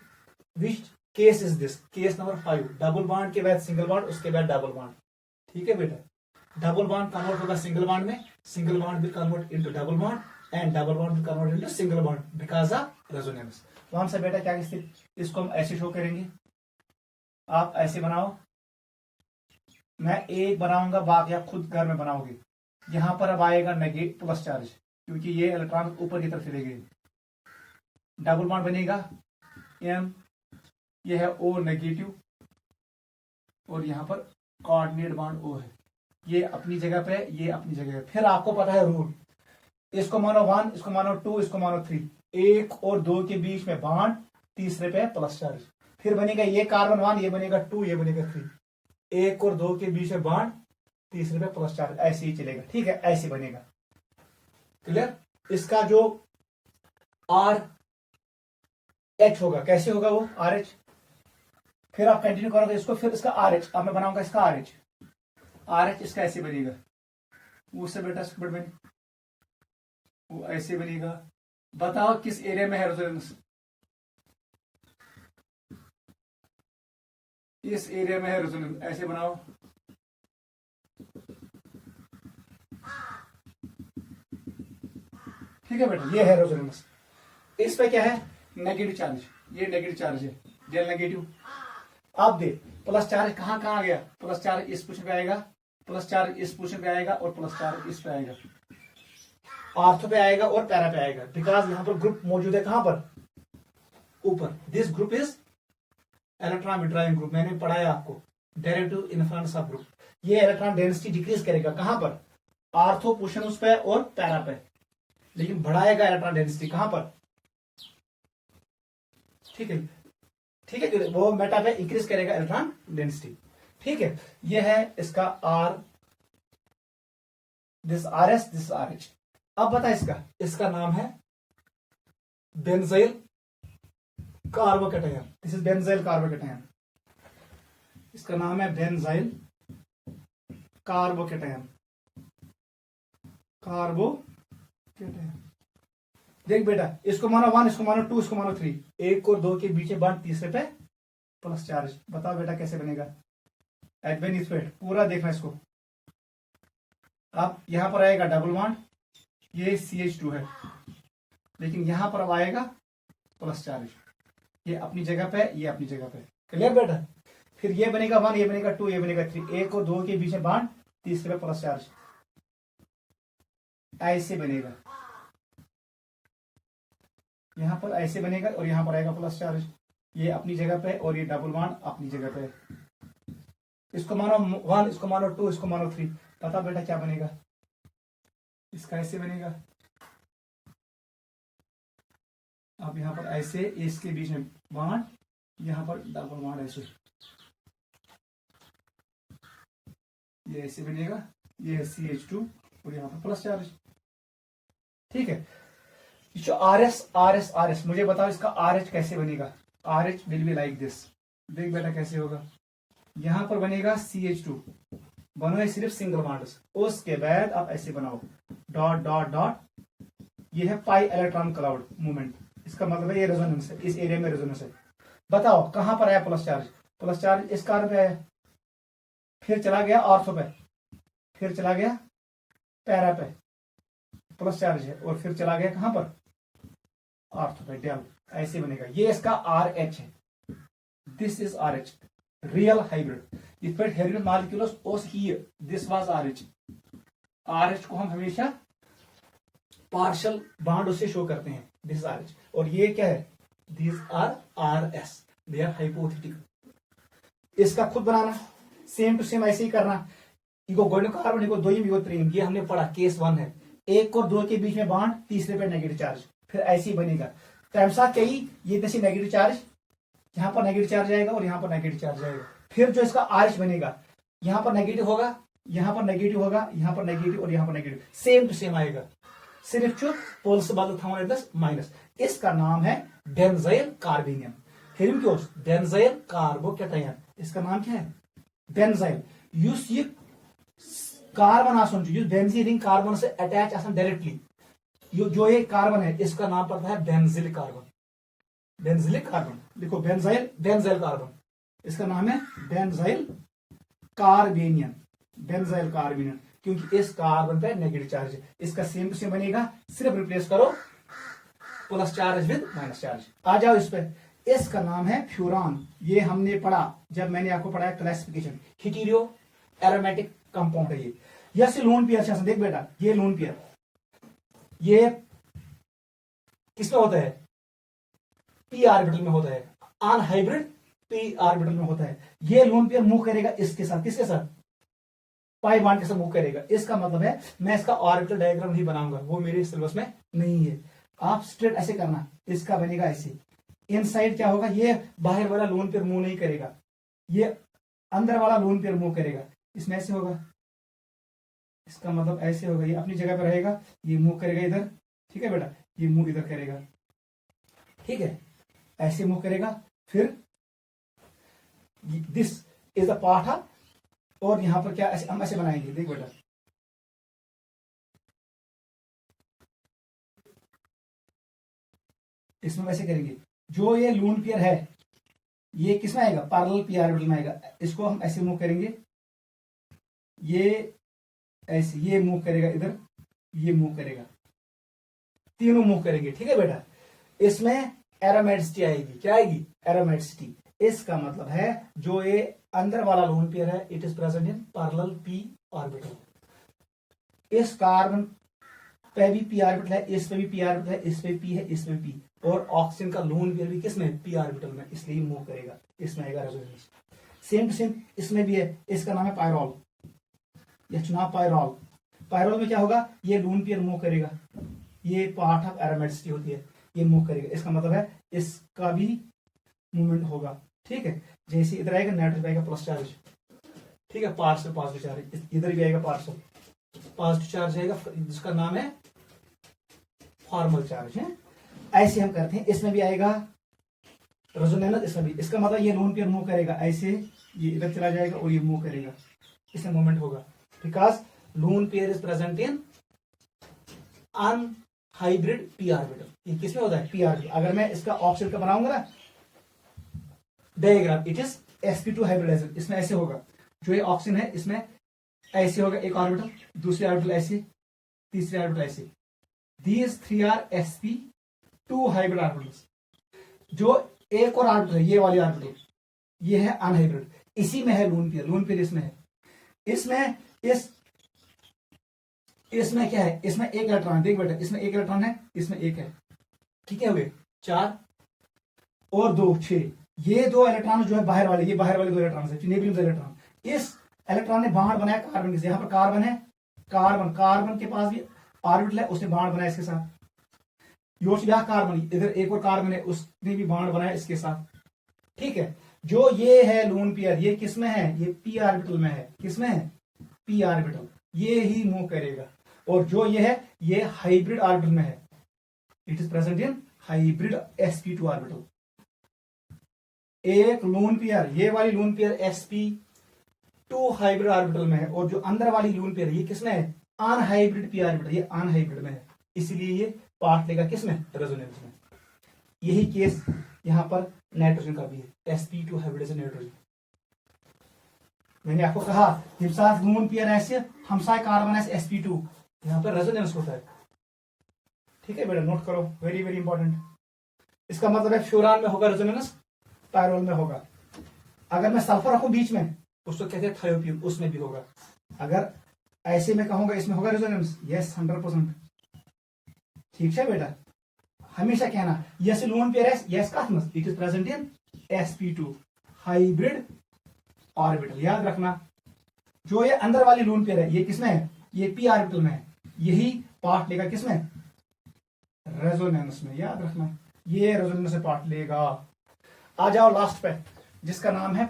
which case is this? Case number 5, double bond के बाद सिंगल बॉन्ड, उसके बाद डबल बॉन्ड। ठीक है बेटा, डबल बॉन्ड कन्वर्ट होगा सिंगल बॉन्ड में, single bond will convert into double bond and double bond will convert into single bond because of resonance. कौन सा बेटा क्या स्थिति? इसको हम ऐसे शो करेंगे, आप ऐसे बनाओ, मैं एक बनाऊंगा, बाकी आप खुद घर में बनाओगे। यहां पर अब आएगा नेगेटिव प्लस चार्ज, क्योंकि ये इलेक्ट्रॉन ऊपर की तरफ चले गए। डबल बॉन्ड बनेगा M, ये है O नेगेटिव, और यहां पर कोऑर्डिनेट बॉन्ड O है। ये अपनी जगह पे, ये अपनी जगह पे। फिर आपको पता है रूल, इसको मानो 1, इसको मानो 2, इसको मानो 3। 1 और 2 के बीच में बॉन्ड, तीसरे पे प्लस चार्ज। फिर बनेगा ये कार्बन 1, ये बनेगा 2, ये बनेगा 3। 1 और 2 के बीच में बॉन्ड, तीसरे पे प्लस चार्ज, ऐसे ही चलेगा। ठीक है, ऐसे बनेगा। क्लियर? इसका जो RH होगा, कैसे होगा वो RH? फिर आप कंटिन्यू करोगे इसको, फिर इसका RH, अब मैं बनाऊंगा इसका RH। RH इसका ऐसे बनेगा, उससे बेटा स्क्वायर बने, वो ऐसे बनेगा। बताओ किस एरिया में है रेजोनेंस? इस एरिया में है रेजोनेंस, ऐसे बनाओ। ठीक है बेटा, ये है रेजोनेंस। इस पे क्या है? नेगेटिव चार्ज, ये नेगेटिव चार्ज है, डेल नेगेटिव। अब दे प्लस चार्ज कहां कहां आ गया? प्लस चार्ज इस पोजीशन पे आएगा, प्लस चार्ज इस पोजीशन पे आएगा, और प्लस चार्ज इस पे आएगा, ऑर्थो पे आएगा और पैरा पे आएगा। बिकॉज यहां पर ग्रुप मौजूद है, कहां पर? ऊपर। This group is electron withdrawing group, मैंने पढ़ाया आपको, डायरेक्टिव इन्फ्लुएंस ऑफ ग्रुप। ये इलेक्ट्रॉन डेंसिटी डिक्रीज करेगा, कहां पर? ऑर्थो पोजीशन उस पे और पैरा पे, लेकिन बढ़ाएगा इलेक्ट्रॉन डेंसिटी कहां पर? ठीक है, ठीक है, वो मेटा पे इंक्रीज करेगा इलेक्ट्रॉन डेंसिटी। ठीक है, ये है इसका R, this R S, this R H. अब बता इसका नाम है benzyl carbocation. This is benzyl carbocation, इसका नाम है बेंजाइल कार्बोकैटायन, कार्बोकैटायन। देख बेटा, इसको मानो 1, इसको मानो 2, इसको मानो 3, 1 और 2 के बीच बॉन्ड, तीसरे पे प्लस चार्ज। बताओ बेटा कैसे बनेगा? एडवेनिस्फेट पूरा देखना इसको। अब यहां पर आएगा डबल बॉन्ड, ये CH2 है, लेकिन यहां पर अब आएगा प्लस चार्ज, ये अपनी जगह पे, ये अपनी जगह पे। क्लियर बेटा? फिर ये बनेगा 1, ये बनेगा 2, ये बनेगा 3, 1 और 2 के बीच में बॉन्ड, तीसरे पे प्लस चार्ज, ऐसे बनेगा। यहां पर ऐसे बनेगा और यहां पर आएगा प्लस चार्ज, ये अपनी जगह पे और ये डबल बॉन्ड अपनी जगह पे। इसको मानो 1, इसको मानो 2, इसको मानो 3। पता बेटा क्या बनेगा? इसका ऐसे बनेगा। अब यहां पर ऐसे, इसके बीच में बॉन्ड, यहां पर डबल बॉन्ड ऐसे, ये ऐसे बनेगा, ये CH2 और यहां पर प्लस चार्ज। ठीक है, जो RS, मुझे बताओ इसका RH कैसे बनेगा? RH will be like this. देख बेटा कैसे होगा, यहां पर बनेगा CH2, बनो सिर्फ सिंगल बॉन्ड्स, उसके बाद आप ऐसे बनाओ डॉट डॉट डॉट, ये है पाई इलेक्ट्रॉन क्लाउड मूवमेंट। इसका मतलब है ये रेजोनेंस है, इस एरिया में रेजोनेंस है। बताओ कहां पर आया प्लस चार्ज? प्लस चार्ज इस कार्बन पे आया, फिर चला गया ऑर्थो पे, फिर चला गया पैरा पे, प्लस चार्ज है, और फिर चला गया कहां पर? ऑर्थो पे, डेल। ऐसे बनेगा, ये इसका RH है, this is RH, real hybrid. If it hybrid molecules ओस here, this was RH। RH को हम हमेशा पार्शियल बॉन्ड से शो करते हैं, दिस इज RH। और ये क्या है? This are RS, they are hypothetical. इसका खुद बनाना, सेम टू सेम ऐसे ही करना। इको गोल्डन कार्बन, इको 2, इको 3, ये हमने पढ़ा, केस 1 है। 1 और 2 के बीच में बॉन्ड, तीसरे पे नेगेटिव चार्ज, फिर ऐसे ही बनेगा। तमसा कई ये जैसे नेगेटिव चार्ज, यहां पर नेगेटिव चार्ज आएगा और यहां पर नेगेटिव चार्ज आएगा। फिर जो इसका RH बनेगा, यहां पर नेगेटिव होगा, यहां पर नेगेटिव होगा, यहां पर नेगेटिव और यहां पर नेगेटिव, सेम टू सेम आएगा, सिर्फ जो पोल्स बदल था माइनस। इसका नाम है बेंजाइल कार्बेनियम, हेरिमक्योस बेंजाइल कार्बोकैटायन। इसका नाम क्या है? बेंजाइल। युस ये कार्बन आसन, युस बेंजीन रिंग कार्बन से अटैच आसन डायरेक्टली, जो ये कार्बन है, इसका नाम पड़ता है बेंजिलिक कार्बन। बेंजिलिक कार्बन देखो, बेंजाइल, बेंजाइल कार्बन, इसका नाम है बेंजाइल कार्बेनियन, बेंजाइल कार्बेनियन, क्योंकि इस कार्बन पे नेगेटिव चार्ज है। इसका सेम टू सेम बनेगा, सिर्फ रिप्लेस करो plus charge with minus charge. आ जाओ इस पे, इसका नाम है फ्यूरान। ये हमने पढ़ा जब मैंने आपको पढ़ाया क्लासिफिकेशन, हिटीरियो एरोमेटिक कंपाउंड है ये। यस लोन पेयर, देख बेटा, ये लोन पेयर, ये किसमें होता है? p ऑर्बिटल में होता है। अनहाइब्रिड p ऑर्बिटल में होता है। ये लोन पेयर मूव करेगा इसके साथ, किसके साथ? पाई बॉन्ड के साथ मूव करेगा। इसका मतलब है मैं इसका ऑर्बिटल डायग्राम नहीं बनाऊंगा, वो मेरे सिलेबस में नहीं है। आप स्ट्रेट ऐसे करना, इसका बनेगा ऐसे। इनसाइड क्या होगा? ये बाहर वाला लोन पेयर मूव नहीं करेगा, ये अंदर वाला लोन पेयर मूव करेगा। इसमें ऐसे होगा, इसका मतलब ऐसे होगा, ये अपनी जगह पर रहेगा, ये मूव करेगा इधर, ठीक है बेटा, ये मूव इधर करेगा, ठीक है, ऐसे मूव करेगा। फिर this is the part of और यहाँ पर क्या हम ऐसे बनाएंगे, देख बेटा, इसमें वैसे करेंगे। जो ये लून पेयर है ये किस में आएगा, पैरेलल पी ऑर्बिटल में आएगा। इसको हम ऐसे मूव करेंगे, ये ऐसे, ये मूव करेगा इधर, ये मूव करेगा, तीनों मूव करेंगे, ठीक है बेटा। इसमें एरोमेटिसिटी आएगी, क्या आएगी, एरोमेटिसिटी। इसका मतलब है जो ये अंदर वाला लोन पेयर है it is present in parallel P orbital. इस कार्बन पे भी पी ऑर्बिटल है, इस पे भी पी ऑर्बिटल है, इस पे पी है, इस पे पी, और ऑक्सीजन का लोन पेयर भी किसमें, पी ऑर्बिटल में, इसलिए मूव करेगा, इसमें आएगा रेजोनेंस। सेम टू सेम इसमें भी है, इसका नाम है पायरोल, यह चुनाव पायरोल। पायरोल में क्या होगा, ये लोन पेयर मूव करेगा, ये पार्ट ऑफ एरोमेटिसिटी होती है, ये मूव करेगा। इसका मतलब है इसका भी मूवमेंट होगा, ठीक है। जैसे इधर आएगा नाइट्रोजन आएगा प्लस चार्ज, ठीक है, पार्शियल पॉजिटिव चार्ज, इधर भी आएगा पार्शियल पॉजिटिव चार्ज आएगा, जिसका नाम है फॉर्मल चार्ज है। ऐसे हम करते हैं, इसमें भी आएगा रेजोनेंस, इसमें भी। इसका मतलब ये लोन पेयर मूव करेगा ऐसे, ये इधर चला जाएगा और ये मूव करेगा, इसमें मूवमेंट होगा, because lone pair is present in unhybrid P orbital. ये किसमें होता है, पी ऑर्बिटल। अगर मैं इसका ऑप्शन का बनाऊंगा ना diagram, it is sp2 hybridisation, इसमें ऐसे होगा, जो ये ऑक्सीजन है इसमें ऐसे होगा एक ऑर्बिटल, दूसरी ऑर्बिटल ऐसे, तीसरी ऑर्बिटल ऐसे। These three are sp2 hybrid orbitals. जो एक और ऑर्बिटल है, ये वाली ऑर्बिटल, ये है अनहाइब्रिड, इसी में है लोन पेयर, लोन पेयर इसमें है। इसमें इसमें क्या है, इसमें एक इलेक्ट्रॉन, देख बेटा, इसमें एक इलेक्ट्रॉन है, इसमें एक है, ठीक है, हुए 4 और 2 6। ये दो इलेक्ट्रॉन जो है बाहर वाले, ये बाहर वाले दो इलेक्ट्रॉन है, नेबुलस इलेक्ट्रॉन। इस इलेक्ट्रॉन ने बांड बनाया कार्बन के, यहाँ पर कार्बन है, कार्बन के पास भी ऑर्बिटल है, उसने बांड बनाया इसके साथ। यहाँ कार्बन, इधर एक और कार्बन है, उसने भी बांड बनाया इसके साथ, ठीक है। जो ये है लोन पेयर, ये किसमें है, ये पी ऑर्बिटल में है, किसमें है, पी ऑर्बिटल, ये ही मूव करेगा। और जो ये है, ये हाइब्रिड ऑर्बिटल में है, it is present in hybrid sp2 orbital. एक लोन पेयर, ये वाली lone pair sp2 hybrid orbital में है, और जो अंदर वाली लोन पेयर ये किसमें है, अनहाइब्रिड पी ऑर्बिटल, ये अनहाइब्रिड में है, इसलिए ये पार्ट लेगा किसमें, रेजोनेंस में। यही केस यहां पर नाइट्रोजन का भी है, sp2 हाइब्रिडाइजेशन नाइट्रोजन। मैंने आपको कहा जब साथ लोन पेयर ऐसे, हमसा कार्बन ऐसे sp2, यहां पर रेजोनेंस होता है, ठीक है बेटा, नोट करो, वेरी वेरी इंपॉर्टेंट। इसका मतलब है फ्यूरान में होगा रेजोनेंस, पायरोल में होगा। अगर मैं सल्फर रखूं बीच में, उसको कहते हैं थायोपियम, उसमें भी होगा। अगर ऐसे में कहूंगा इसमें होगा रेजोनेंस, यस 100%, ठीक है बेटा। हमेशा कहना यस लोन पेयर है, यस का it is present in sp2 hybrid orbital, याद रखना। जो ये अंदर वाली लोन पेयर है, ये किसमें है, ये पी ऑर्बिटल में है, यही पार्ट लेगा किसमें, रेजोनेंस में, याद रखना, ये रेजोनेंस से पार्ट लेगा। आ जाओ लास्ट पे, जिसका नाम है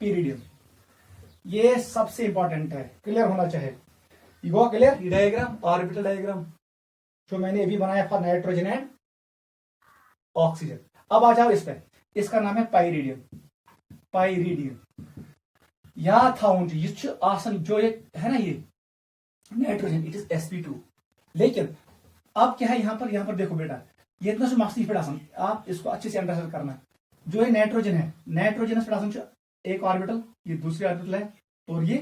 पीरिडियम। ये सबसे इंपॉर्टेंट है, क्लियर होना चाहिए। ये go clear, diagram, orbital diagram जो मैंने अभी बनाया फॉर नाइट्रोजन एंड ऑक्सीजन। अब आ जाओ इस पे, इसका नाम है पाइरिडियम। पाइरिडियम या था ये आसन, जो ये है ना, ये नाइट्रोजन इट इज sp2। लेकिन अब क्या है, यहां पर देखो बेटा, ये इतना मक्सद आसन, आप इसको अच्छे से अंडरस्टैंड करना। जो ये नाइट्रोजन है, नाइट्रोजन एक ऑर्बिटल, ये दूसरी ऑर्बिटल है, और ये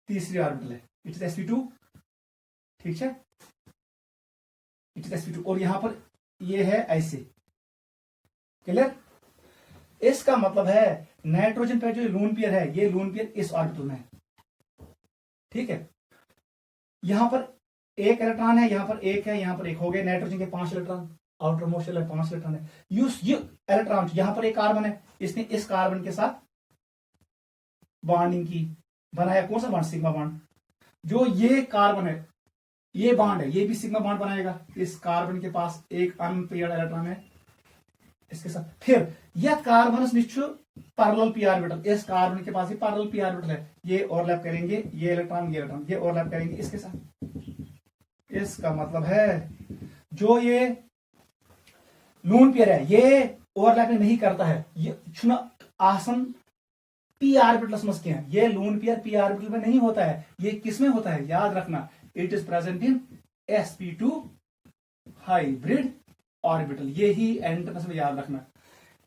तीसरी ऑर्बिटल है, इट इज sp2, ठीक है, इट इज sp2। और यहां पर ये है ऐसे, क्लियर। इसका मतलब है नाइट्रोजन पे जो लोन पेयर है, ये लोन पेयर इस ऑर्बिटल में है, ठीक है। यहां पर एक इलेक्ट्रॉन है, यहां पर एक है, यहां पर एक, हो गए नाइट्रोजन के 5 इलेक्ट्रॉन, आउटर मोस्ट है 5 इलेक्ट्रॉन है। ये इलेक्ट्रॉन, यहां पर एक कार्बन है, इसने इस कार्बन के साथ बॉन्डिंग की, बनाया कौन सा बॉन्ड, सिग्मा बॉन्ड। जो ये कार्बन है, ये बॉन्ड है, ये भी सिग्मा बॉन्ड बनाएगा। इस कार्बन के पास एक अनपेयर्ड इलेक्ट्रॉन है इसके साथ। फिर यह कार्बन पैरेलल पी ऑर्बिटल, इस कार्बन के पास ही पैरेलल पी ऑर्बिटल है, ये ओवरलैप करेंगे, ये इलेक्ट्रॉन ये ओवरलैप करेंगे इसके साथ। इसका मतलब है जो ये लोन पेयर है, ये ओवरलैपिंग नहीं करता है, ये आसन पी आर्बिटल्स मस क्या ये लोन पेयर पी आर्बिटल में नहीं होता है, ये किस में होता है, याद रखना, it is present in sp2 hybrid orbital, ये ही एंट्रेंस में याद रखना।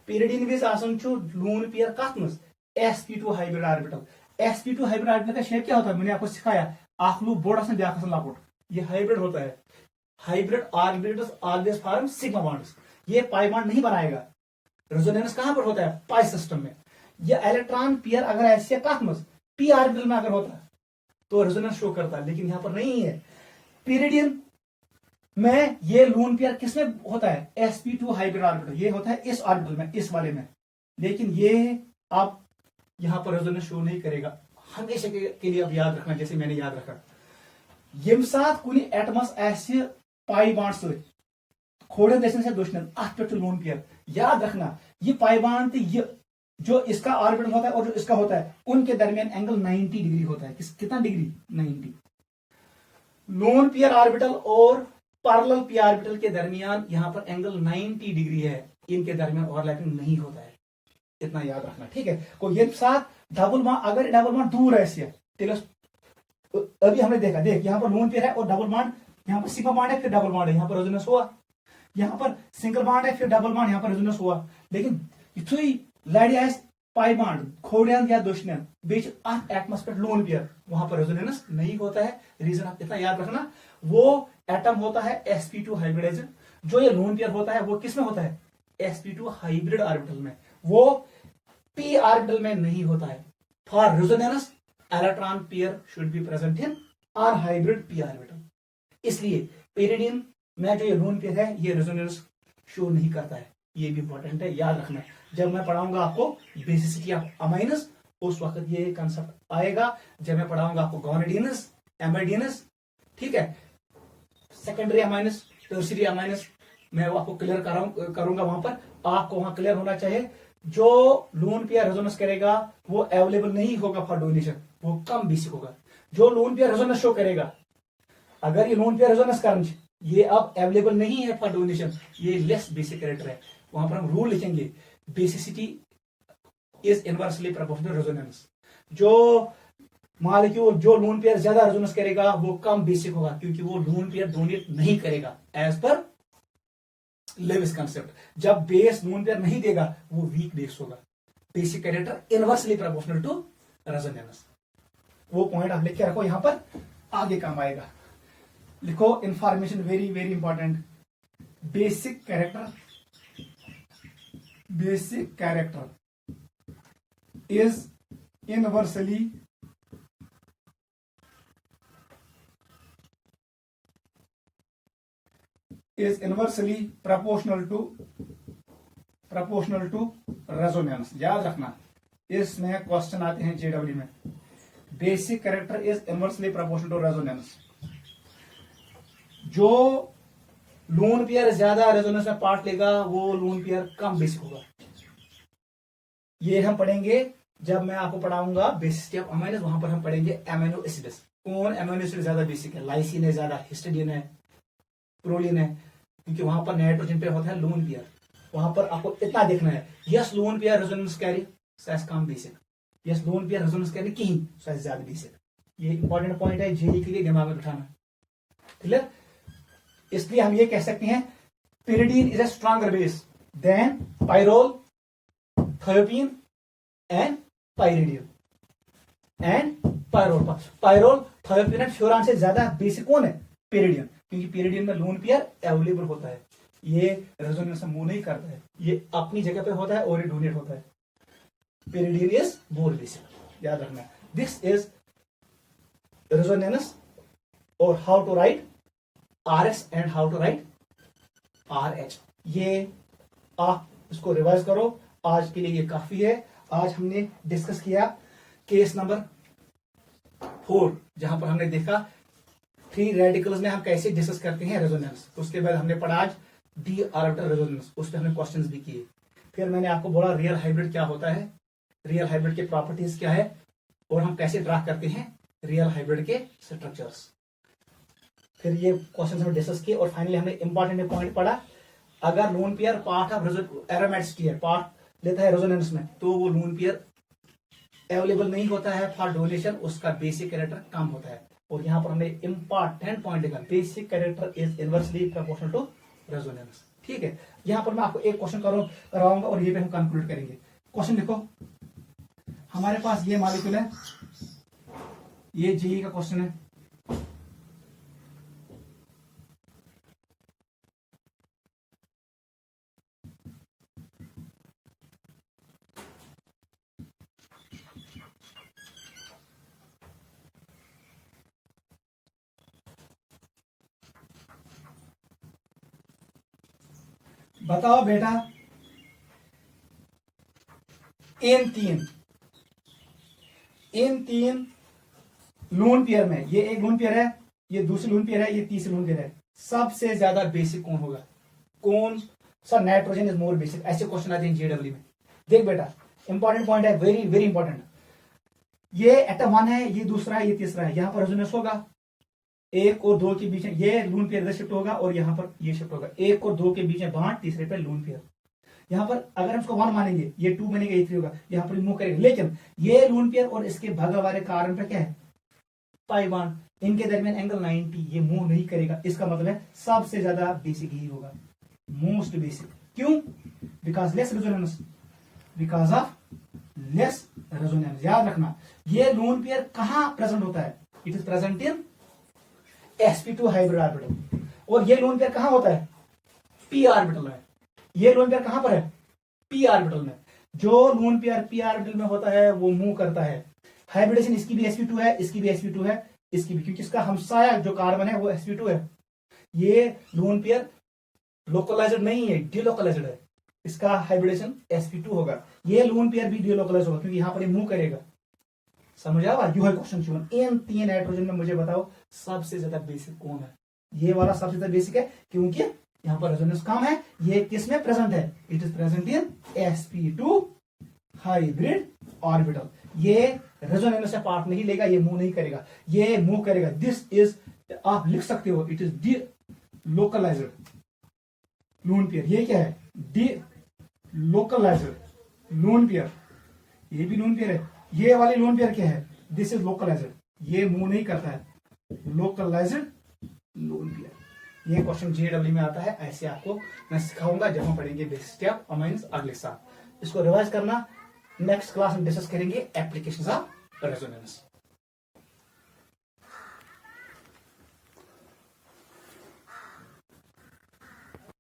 pyridine विज आसन छु लोन पेयर कत मस sp2 hybrid orbital. sp2 hybrid orbital का शेप क्या होता है, मैंने आपको सिखाया, आखलू बोर्ड आसन ब्याख आसन लकुट, ये हाइब्रिड होता है। Hybrid orbitals always form sigma bonds, ये पाई बॉन्ड नहीं बनाएगा। रेजोनेंस कहां पर होता है, पाई सिस्टम में। ये इलेक्ट्रॉन पेयर अगर ऐसे कत मस पी ऑर्बिटल में अगर होता है तो रेजोनेंस शो करता है, लेकिन यहां पर नहीं है। pyridine में ये लोन पेयर किसमें होता है, sp2 हाइब्रिड ऑर्बिटल, ये होता है इस ऑर्बिटल में, इस वाले में, लेकिन ये आप यहां पर रेजोनेंस शो नहीं करेगा। हमेशा के लिए अब याद रखना, जैसे मैंने याद रखा, यम साथ कुछ एटमस ऐसे पाई बॉन्ड सहित खोड़े दर्शन से दुश्मन अत पे लोन पेयर, याद रखना ये पाई बॉन्ड ये जो इसका ऑर्बिटल होता है और जो इसका होता है उनके दरमियान एंगल 90 डिग्री होता है। कितना डिग्री, 90। लोन पेयर ऑर्बिटल और पैरेलल पी ऑर्बिटल के दरमियान यहां पर एंगल 90 डिग्री है, इनके दरमियान ओवरलैपिंग नहीं होता है, इतना याद रखना, ठीक है। को ये साथ डबल बॉन्ड, अगर डबल बॉन्ड दूर है इससे, अभी हमने देखा, देख यहाँ पर लोन पेयर है और डबल बॉन्ड, यहाँ पर सिग्मा बॉन्ड है फिर डबल बॉन्ड है, यहाँ पर रेजोनेंस हुआ, यहाँ पर सिंगल बॉन्ड है फिर डबल बॉन्ड, यहाँ पर रेजोनेंस हुआ। लेकिन इथुई लड़ी आस पाई बॉन्ड खोड़ियन या दुश्मन बीच एटमस पे लोन पेयर, वहां पर रेजोनेंस नहीं होता है। रीजन आप इतना याद रखना, वो एटम होता है sp2 हाइब्रिडाइजन, जो ये लोन पेयर होता है वो किस में होता है, sp2 हाइब्रिड ऑर्बिटल में, वो p ऑर्बिटल में नहीं होता है। For resonance electron pair should be present in r hybrid p orbital. इसलिए pyridine में जो ये लोन पेयर है ये रेजोनेंस शो नहीं करता है, ये भी इंपॉर्टेंट है, याद रखना। जब मैं पढ़ाऊंगा आपको बेसिसिटी ऑफ अमाइनस, उस वक्त ये कंसेप्ट आएगा। जब मैं पढ़ाऊंगा आपको गोनाडिनस, एमाइडिनस, ठीक है, सेकेंडरी अमाइनस, टर्शियरी अमाइनस, मैं वो आपको क्लियर करूंगा वहां पर, आपको वहां क्लियर होना चाहिए। जो लोन पेयर रेजोनेंस करेगा वो अवेलेबल नहीं होगा फॉर डोनेशन, वो कम बेसिक होगा। जो लोन पेयर रेजोनेंस शो करेगा, अगर ये लोन पेयर रेजोनेंस कर ये अब अवेलेबल नहीं है फॉर डोनेशन, ये लेस बेसिक कैरेक्टर है, वहां पर हम रूल लिखेंगे, basicity is inversely proportional resonance. जो मॉलिक्यूल जो लोन पेयर ज्यादा रेजोनेंस करेगा वो कम बेसिक होगा, क्योंकि वो लोन पेयर डोनेट नहीं करेगा एज पर लेविस कंसेप्ट। जब बेस लोन पेयर नहीं देगा वो वीक बेस होगा, basic character inversely proportional to resonance. वो पॉइंट आप लिख के रखो, यहां पर आगे काम आएगा। लिखो information very very important, basic character is inversely proportional to resonance. याद रखना, इसमें क्वेश्चन आते हैं जेडब्ल्यू में, basic character is inversely proportional to resonance. जो लोन पेयर ज्यादा रेजोनेंस में पार्ट लेगा वो लोन पेयर कम बेसिक होगा। ये हम पढ़ेंगे जब मैं आपको पढ़ाऊंगा बेसिसिटी ऑफ अमाइनस, वहां पर हम पढ़ेंगे अमीनो एसिड्स, कौन अमीनो एसिड ज्यादा बेसिक है, लाइसिन है ज्यादा, हिस्टिडीन है, प्रोलिन है, क्योंकि वहां पर नाइट्रोजन पे होता है लोन पेयर। वहां पर आपको इतना देखना है, yes lone pair resonance carry size कम basic, yes lone pair resonance carry कहीं साइज ज्यादा बेसिक। ये इंपॉर्टेंट पॉइंट है, जेई के लिए दिमाग में बिठाना, क्लियर। इसलिए हम ये कह सकते हैं pyridine is a stronger base than pyrrole, thiophene and pyridinium and pyrrole, thiophene and furan से ज्यादा बेसिक कौन है, pyridine, क्योंकि pyridine में लोन पेयर अवेलेबल होता है, ये रेजोनेंस मूव नहीं करता है, ये अपनी जगह पे होता है और ये डोनेट होता है। pyridine इज मोर बेसिक, याद रखना। दिस इज रेजोनेंस और how to write RS and how to write RH। ये आप इसको रिवाइज करो, आज के लिए ये काफी है। आज हमने डिस्कस किया केस नंबर 4, जहां पर हमने देखा फ्री रेडिकल्स में हम कैसे डिस्कस करते हैं रेजोनेंस। उसके बाद हमने पढ़ा आज डी ऑर्बिटल रेजोनेंस, उस पर हमने क्वेश्चंस भी किए। फिर मैंने आपको बोला रियल हाइब्रिड क्या होता है, रियल हाइब्रिड के प्रॉपर्टीज क्या है, और हम कैसे ड्रा करते हैं रियल हाइब्रिड के स्ट्रक्चर्स। फिर ये क्वेश्चन हमने डिस्कस किए और फाइनली हमने इंपॉर्टेंट पॉइंट पढ़ा, अगर lone pair part of aromaticity है, पार्ट लेता है रेजोनेंस में, तो वो लोन पेयर अवेलेबल नहीं होता है फॉर डोनेशन, उसका बेसिक कैरेक्टर कम होता है। और यहाँ पर हमने इंपॉर्टेंट पॉइंट लिखा, basic character is inversely proportional to resonance. ठीक है, यहाँ पर मैं आपको एक क्वेश्चन करवाऊंगा और ये पे हम कंक्लूड करेंगे। क्वेश्चन लिखो, हमारे पास ये मॉलिक्यूल है, ये जेई का क्वेश्चन है। बताओ बेटा, इन तीन लून पेयर में, ये एक लून पेयर है, ये दूसरी लून पेयर है, ये तीसरी लून पेयर है, सबसे ज्यादा बेसिक कौन होगा? कौन सा नाइट्रोजन इज मोर बेसिक? ऐसे क्वेश्चन आते हैं जेडब्ल्यू में। देख बेटा, इंपॉर्टेंट पॉइंट है, वेरी वेरी इंपॉर्टेंट। ये एटम 1 है, ये दूसरा है, ये तीसरा है, यहां पर रेजोनेंस होगा। 1 और 2 के बीच में ये लून पेयर इधर शिफ्ट होगा और यहाँ पर ये शिफ्ट होगा। 1 और 2 के बीच में बॉन्ड, तीसरे पे लून पेयर। यहाँ पर अगर हम इसको 1 मानेंगे, ये 2 बनेगा, ये 3 होगा, यहाँ पर मूव करेगा। लेकिन ये लून पेयर और इसके बगल वाले कार्बन पे क्या है? पाई बॉन्ड, इनके दरमियान एंगल 90, ये मूव नहीं करेगा। इसका मतलब है सबसे ज्यादा बेसिक ही होगा, मोस्ट बेसिक। क्यों? Because less resonance, because of less resonance. याद रखना, ये लून पेयर कहां प्रेजेंट होता है? It is present in sp2 hybrid orbital. और ये लोन पेयर कहां होता है? p ऑर्बिटल में। ये लोन पेयर कहां पर है? p ऑर्बिटल में। जो लोन पेयर p ऑर्बिटल में होता है वो मूव करता है। हाइब्रिडेशन इसकी भी sp2 है, इसकी भी sp2 है, इसकी भी, क्योंकि इसका हमसाया जो कार्बन है वो sp2 है। ये लोन पेयर लोकलाइज्ड नहीं है, डिलोकलाइज्ड है। इसका हाइब्रिडेशन sp2 होगा। ये लोन पेयर भी डिलोकलाइज्ड होगा क्योंकि यहां पर ये मूव करेगा। समझ आवा? यू है क्वेश्चन चुन। इन 3 नाइट्रोजन में मुझे बताओ सबसे ज्यादा बेसिक कौन है? ये वाला सबसे ज्यादा बेसिक है क्योंकि यहाँ पर रेजोनेंस कम है। ये किस में प्रेजेंट है? It is present in sp2 hybrid orbital. ये रेजोनेंस से पार्ट नहीं लेगा, ये मूव नहीं करेगा, ये मूव करेगा। दिस इज, आप लिख सकते हो, it is delocalized lone pair. ये क्या है? Delocalized lone pair. ये भी लून पेयर है। ये वाली लोन पेयर क्या है? दिस इज लोकलाइज्ड, ये मूव नहीं करता है, लोकलाइज्ड लोन पेयर। ये क्वेश्चन जेडब्ल्यू में आता है। ऐसे आपको मैं सिखाऊंगा जब हम पढ़ेंगे बेसिक स्टेप अमाइंस अगले साल। इसको रिवाइज करना, नेक्स्ट क्लास में डिस्कस करेंगे एप्लीकेशंस ऑफ रेजोनेंस।